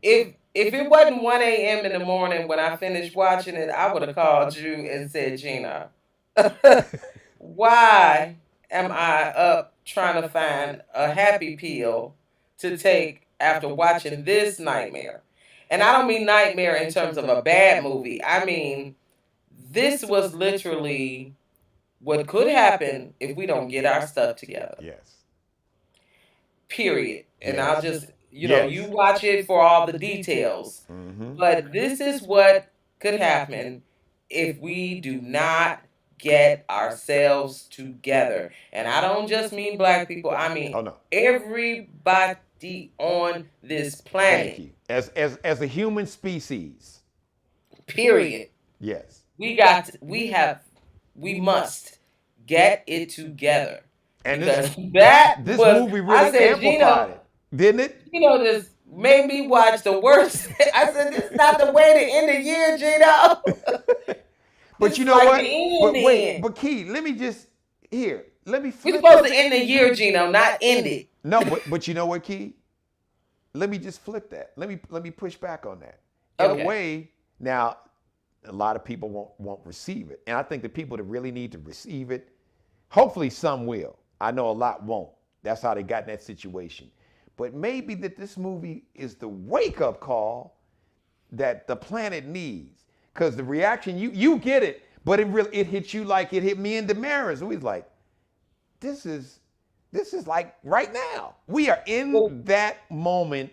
if it wasn't 1 a.m. in the morning when I finished watching it, I would have called you and said, Geno, why am I up trying to find a happy pill to take after watching this nightmare? And I don't mean nightmare in terms of a bad movie. I mean, this was literally what could happen if we don't get our stuff together. Yes. Period. And Yes. I'll just, you watch it for all the details. Mm-hmm. But this is what could happen if we do not get ourselves together. And I don't just mean black people. I mean everybody on this planet. Thank you. As a human species. Period. Yes. We must get it together. And this movie really amplified it, didn't it? This made me watch the worst. I said, this is not the way to end the year, Geno. But you know what? But Key, let me flip. We're supposed to end the year, Geno, not end it. No, but you know what, Key? Let me just flip that. Let me push back on that. In a way, now a lot of people won't receive it. And I think the people that really need to receive it, hopefully some will. I know a lot won't. That's how they got in that situation. But maybe that this movie is the wake-up call that the planet needs. Because the reaction, you get it, but it hits you like it hit me and Damaris. We was like, this is like right now. We are in that moment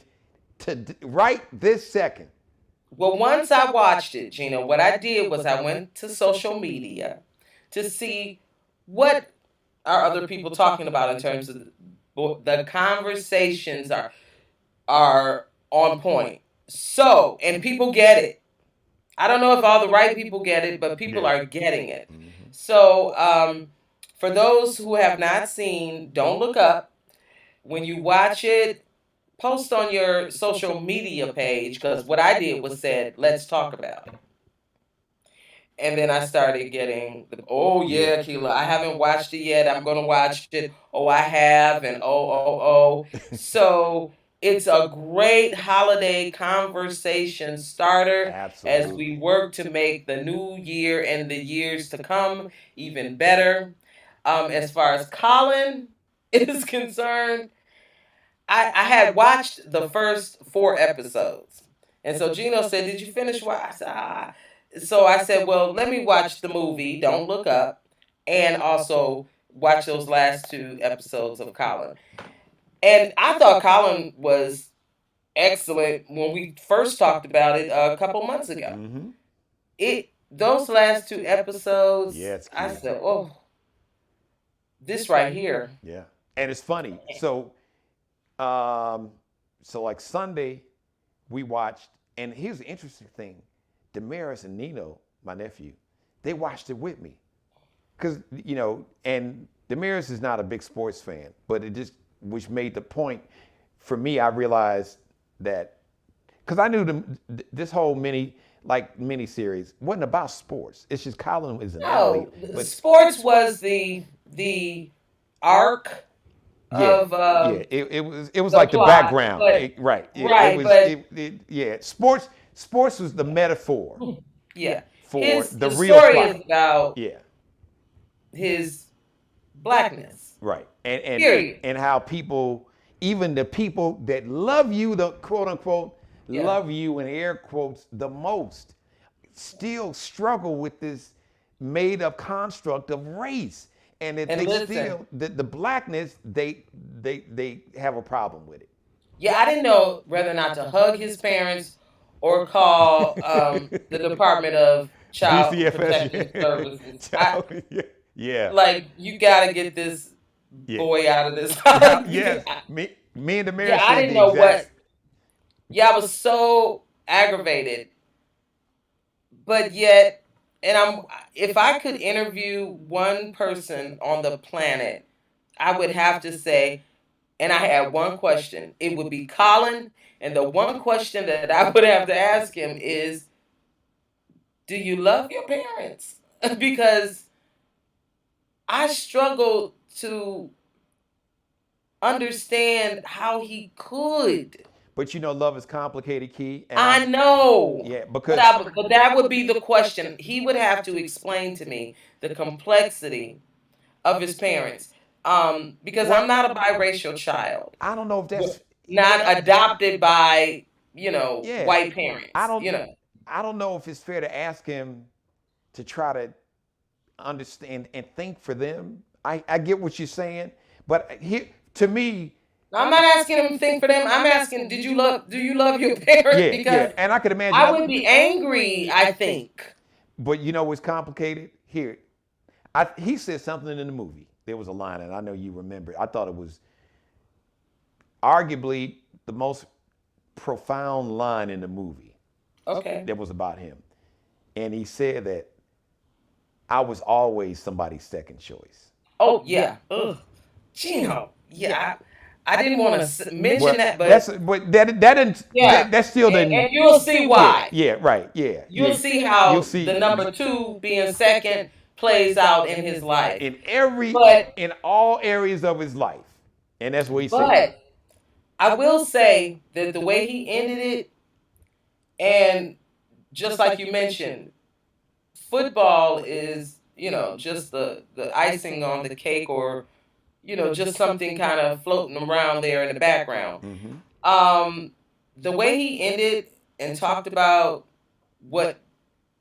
right this second. Well, once I watched it, Geno, what I did was I went to social media to see what are other people talking about in terms of the conversations are on point. So, and people get it. I don't know if all the right people get it, but people are getting it. Mm-hmm. So, for those who have not seen, don't look up. When you watch it, post on your social media page, because what I did was said, let's talk about it. And then I started getting, Keila, I haven't watched it yet. I'm going to watch it. Oh, I have. And So it's a great holiday conversation starter. Absolutely. As we work to make the new year and the years to come even better. As far as Colin is concerned, I had watched the first 4 episodes. And so Geno said, did you finish watching? I said, So I said, well, let me watch the movie, Don't Look Up, and also watch those last 2 episodes of Colin. And I thought Colin was excellent when we first talked about it a couple months ago. Mm-hmm. Those last 2 episodes, I said, this right here. Yeah. And it's funny. So like Sunday, we watched, and here's the interesting thing. Damaris and Nino, my nephew, they watched it with me. Because, and Damaris is not a big sports fan, but which made the point for me, I realized that, because I knew this whole mini series wasn't about sports. It's just Colin is an athlete. But sports was the arc of it was like plot, the background, right? Sports. Sports was the metaphor Yeah. for His the the real story fight. is about Yeah, his blackness. right. Period. And how people, even the people that love you, the quote unquote Yeah. love you in air quotes the most, still struggle with this made up construct of race, and that And they listen, still the blackness they have a problem with it. yeah, I didn't know whether or not to hug his parents or call the Department of Child DCFS, Protective Services. I yeah, yeah, like you got to get this yeah. boy out of this house because Yes, me and the mayor yeah, I said didn't the know what. exact. Yeah, I was so aggravated, but yet, and I'm if I could interview one person on the planet, I would have to say, and I had one question. It would be Colin, and the one question that I would have to ask him is, "Do you love your parents?" Because I struggled to understand how he could. But you know, love is complicated, Key, and I know, yeah, but because but that would be the question. He would have to explain to me the complexity of his parents, because I'm well, not a biracial child, I don't know if that's not adopted by yeah, white I parents. don't I don't know if it's fair to ask him to try to understand and think for them. I get what you're saying, but here to me, I'm not asking him to think for them. I'm asking, do you love your parents? yeah, yeah, Because and I could imagine. I would be angry, I think. But you know what's complicated here? He said something in the movie. There was a line, and I know you remember it. I thought it was arguably the most profound line in the movie Okay. that was about him. And he said that I was always somebody's second choice. Oh yeah. Ugh. Gino. Yeah. I didn't want to mention Well, that, but that didn't yeah. that still didn't. And you'll see why. Yeah, right, yeah, You'll yeah. see You'll how see the number two being second plays out in his life. But in all areas of his life, and that's what he said. but I will say that the way he ended it, and just like you mentioned, football is just the icing on the cake, or just something kind of floating around there in the background. Mm-hmm. The way he ended and talked about what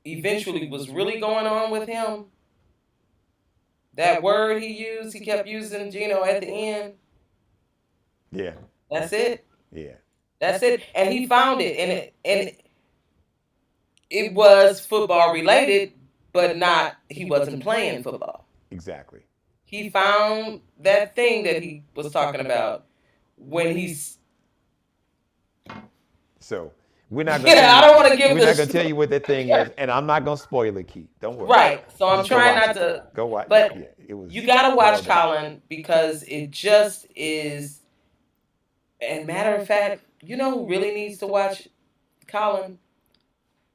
eventually was really going on with him, that word he kept using, Geno, at the end. Yeah. That's it. Yeah. That's it. And he found it, and it was football related, but not. He wasn't playing football. Exactly. He found that thing that he was talking about when he's. So we're not gonna. Yeah, I don't want to give. We're not gonna tell you what that thing is, and I'm not gonna spoil it, Keith. Don't worry. Right. So I'm Just go trying watch not it. to. Go watch. But Yeah, it was. you gotta watch well done. Colin, because it just is. And matter of fact, you know who really needs to watch Colin?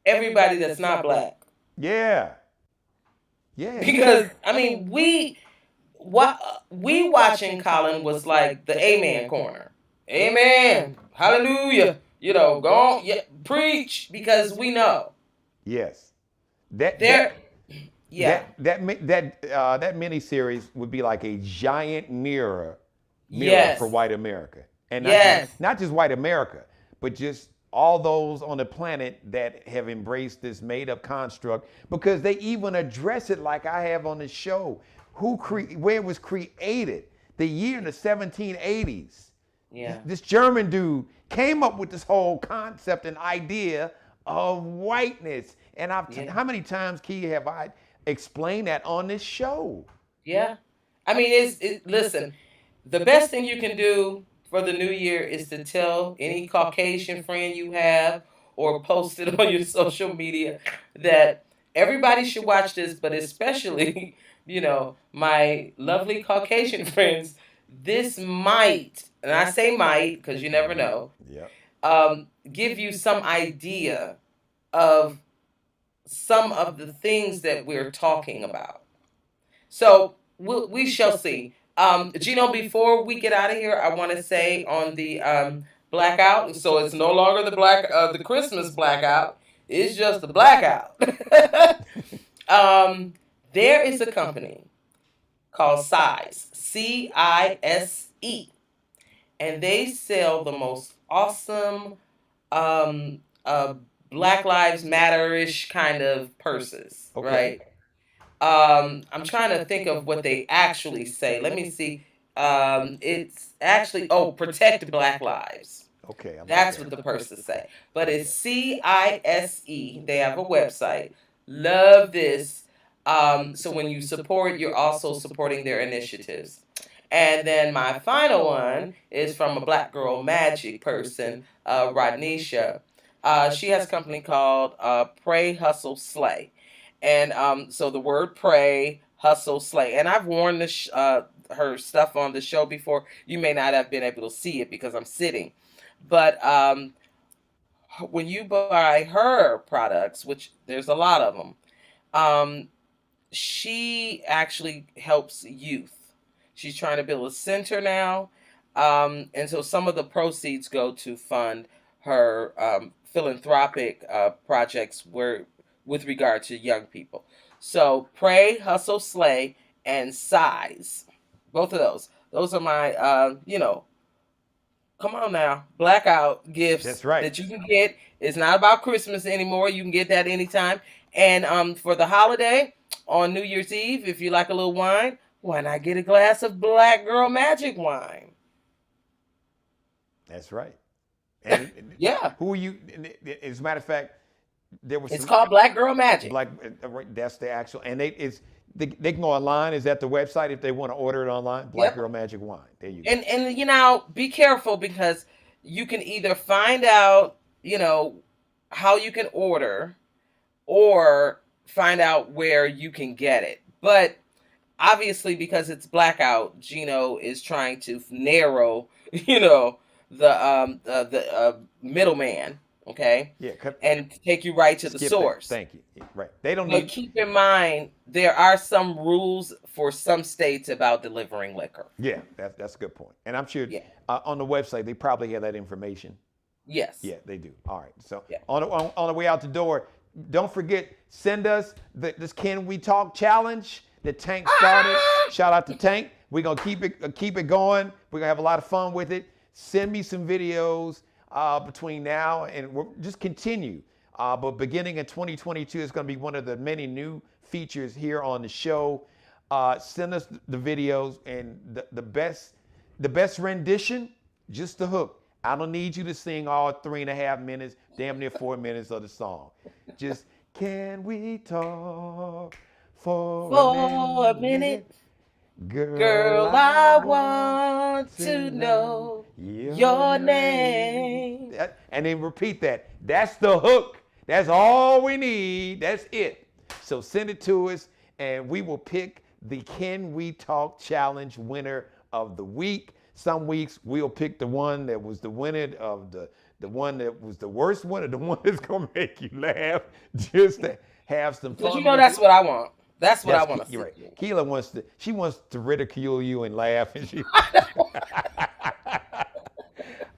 Everybody that's not black. Yeah. Yeah. Because I mean, we watching Colin was like the Amen corner. Amen. Hallelujah. Go on, yeah, preach, because we know. Yes. That There yeah. that mini series would be like a giant mirror Yes. for white America, and Yes. not just white America, but just all those on the planet that have embraced this made-up construct, because they even address it like I have on the show. Where it was created, the year in the 1780s. Yeah. This German dude came up with this whole concept and idea of whiteness. And how many times, Key, have I explained that on this show? Yeah. I mean, listen, the best thing you can do for the new year is to tell any Caucasian friend you have, or post it on your social media, that everybody should watch this, but especially, my lovely Caucasian friends, this might, and I say might because you never know, give you some idea of some of the things that we're talking about. So we shall see. Geno, before we get out of here, I want to say on the blackout. So it's no longer the Christmas blackout. It's just the blackout. um, there is a company called Size, CISE, and they sell the most awesome um, uh, Black Lives Matter-ish kind of purses, Okay. right? I'm trying to think of what they actually say. Let me see. It's actually, protect Black lives. Okay, I like That's that. what the purses say. But it's CISE. They have a Okay. website. Love this. So when you support, you're also supporting their initiatives. And then my final one is from a Black Girl Magic person, Rodnisha. She has a company called Pray, Hustle, Slay. And so the word pray, hustle, slay. And I've worn her stuff on the show before. You may not have been able to see it because I'm sitting. But when you buy her products, which there's a lot of them, um, she actually helps youth. She's trying to build a center now. And so some of the proceeds go to fund her philanthropic projects with regard to young people. So pray, hustle, slay, and size. Both of those. Those are my, come on now, blackout That's gifts right. that you can get. It's not about Christmas anymore. You can get that anytime. And for the holiday on New Year's Eve, if you like a little wine, why not get a glass of Black Girl Magic wine? That's right. And Yeah, who are you? As a matter of fact, there was it's some called Black Girl Magic. black. That's the actual, and they can go online. Is that the website if they want to order it online? Black Yep. Girl Magic Wine. There you go. And be careful because you can either find out, how you can order or find out where you can get it. But obviously because it's blackout, Geno is trying to narrow, the middleman, okay, Yeah, and take you right to the skip that. source. Thank you. Yeah, right. They don't But need. keep in mind there are some rules for some states about delivering liquor. Yeah, that's a good point. And I'm sure Yeah. on the website they probably have that information. Yes. Yeah, they do. All right. So Yeah. on the way out the door, don't forget, send us this Can We Talk challenge that THANKK started. Shout out to THANKK. We're gonna keep it going. We're gonna have a lot of fun with it. Send me some videos between now and we'll just continue. But beginning in 2022 is gonna be one of the many new features here on the show. Send us the videos and the best rendition, just the hook. I don't need you to sing all 3.5 minutes, damn near 4 minutes of the song. Just, can we talk for For a a minute, Girl, girl, I I want want to to know know your your name. name. And then repeat that. That's the hook. That's all we need. That's it. So send it to us, and we will pick the Can We Talk Challenge winner of the week. Some weeks we'll pick the one that was the winner of the one that was the worst one, or the one that's gonna make you laugh, just to have some Because fun. that's what I want. That's what I That's want to you're see. right. Keela wants to ridicule you and laugh, and she.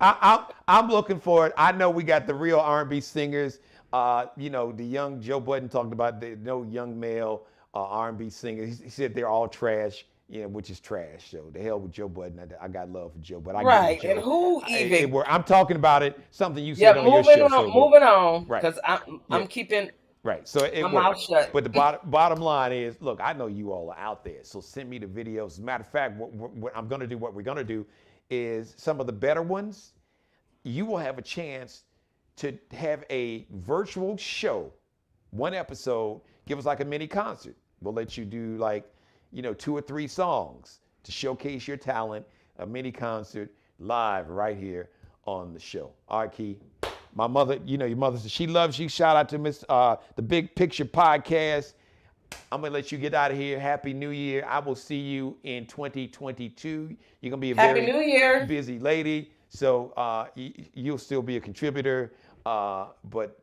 I'm looking for it. I know we got the real R&B singers. The young Joe Budden talked about no young male R&B singers. He said they're all trash. Which is trash. So the hell with Joe Budden. I got love for Joe, but I Right. get it, And Joe. who even? I'm talking about it. Something you Yeah, said on your show. So moving on. right, Because yeah, I'm keeping right. So it my worked. mouth shut. But the bottom line is, look, I know you all are out there. So send me the videos. As a matter of fact, what I'm going to do, what we're going to do, is some of the better ones. You will have a chance to have a virtual show, one episode. Give us like a mini concert. We'll let you do 2 or 3 songs to showcase your talent, a mini concert live right here on the show. All right, Key. My mother, your mother, she loves you. Shout out to the Big Picture Podcast. I'm going to let you get out of here. Happy New Year. I will see you in 2022. You're going to be a Happy very New Year. busy lady. So you'll still be a contributor. But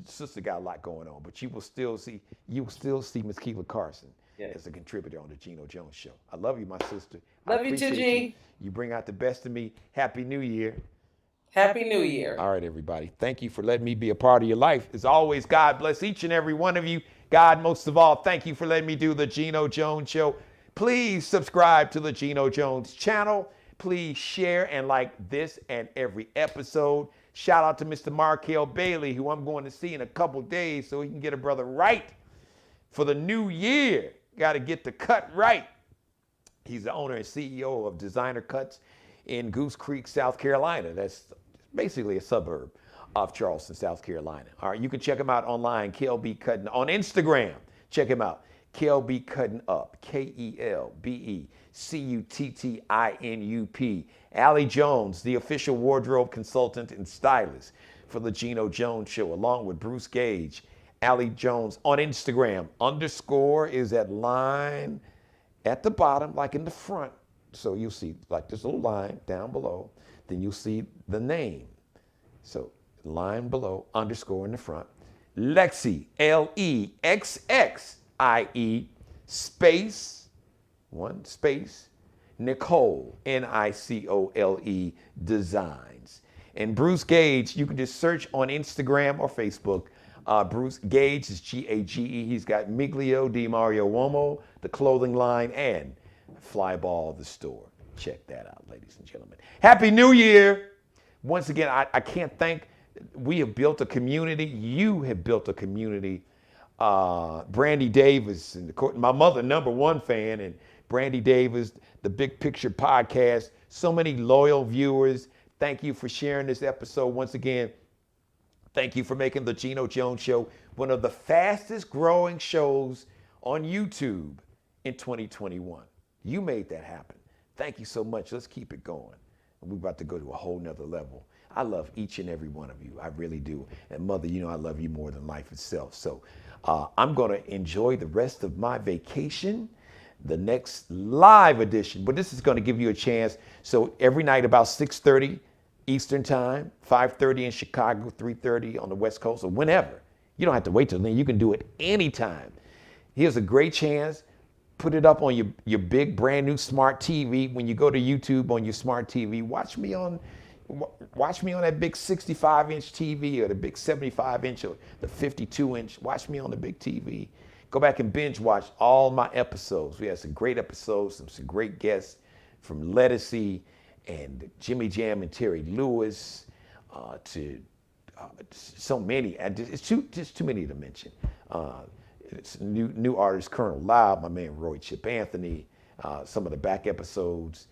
sister got a lot going on. But you will still see Miss Kelia Karson as a contributor on the Geno Jones Show. I love you, my sister. Love you too, G. You bring out the best of me. Happy New Year. Happy New Year. All right, everybody. Thank you for letting me be a part of your life. As always, God bless each and every one of you. God, most of all, thank you for letting me do the Geno Jones Show. Please subscribe to the Geno Jones channel. Please share and like this and every episode. Shout out to Mr. Markel Bailey, who I'm going to see in a couple days so he can get a brother right for the new year. Got to get the cut right. He's the owner and CEO of Designer Cuts in Goose Creek, South Carolina. That's basically a suburb of Charleston, South Carolina. All right, you can check him out online, KLB Cutting, on Instagram. Check him out, KLB Cutting Up, KELBECUTTINUP. Allie Jones, the official wardrobe consultant and stylist for the Geno Jones Show, along with Bruce Gage. Allie Jones on Instagram, underscore is that line at the bottom, like in the front. So you'll see like this little line down below, then you'll see the name. So line below, underscore in the front. Lexi, LEXXIE, space, one space, Nicole, NICOLE, designs. And Bruce Gage, you can just search on Instagram or Facebook. Bruce Gage is Gage. He's got Miglio di Mario Uomo, the clothing line, and Flyball, the store. Check that out, ladies and gentlemen. Happy New Year. Once again, I can't thank, we have built a community. You have built a community. Brandy Davis, and my mother, #1 fan, and Brandy Davis, the Big Picture Podcast. So many loyal viewers. Thank you for sharing this episode. Once again, thank you for making the Geno Jones Show one of the fastest growing shows on YouTube in 2021. You made that happen. Thank you so much. Let's keep it going. And we're about to go to a whole nother level. I love each and every one of you. I really do. And Mother, you know I love you more than life itself. So I'm going to enjoy the rest of my vacation, the next live edition. But this is going to give you a chance. So every night about 6:30 Eastern time, 5:30 in Chicago, 3:30 on the West Coast, or whenever. You don't have to wait till then. You can do it anytime. Here's a great chance. Put it up on your big brand new smart TV. When you go to YouTube on your smart TV, watch me on that big 65-inch TV or the big 75-inch or the 52-inch. Watch me on the big TV. Go back and binge watch all my episodes. We had some great episodes, some great guests from Lettucey and Jimmy Jam and Terry Lewis to so many. It's just too many to mention. It's new artists, Colonel Loud, my man Roy Chip Anthony, some of the back episodes,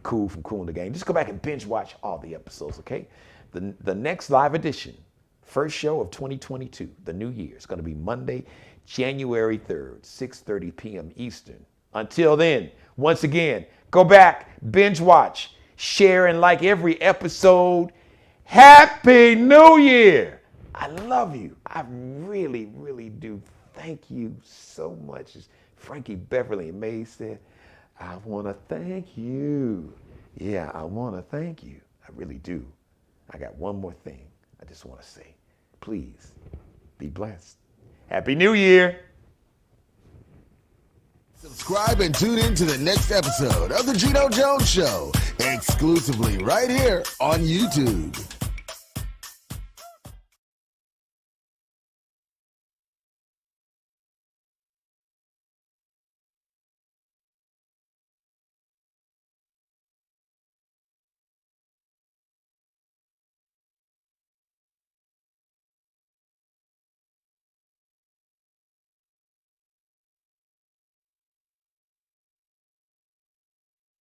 Cool from Cool in the Game. Just go back and binge watch all the episodes, okay? The next live edition, first show of 2022, the new year, is going to be Monday, January 3rd, 6:30 p.m. Eastern. Until then, once again, go back, binge watch, share and like every episode. Happy New Year! I love you. I really, really do. Thank you so much. As Frankie Beverly and May said, I want to thank you. Yeah, I want to thank you. I really do. I got one more thing I just want to say. Please be blessed. Happy New Year. Subscribe and tune in to the next episode of The Geno Jones Show, exclusively right here on YouTube.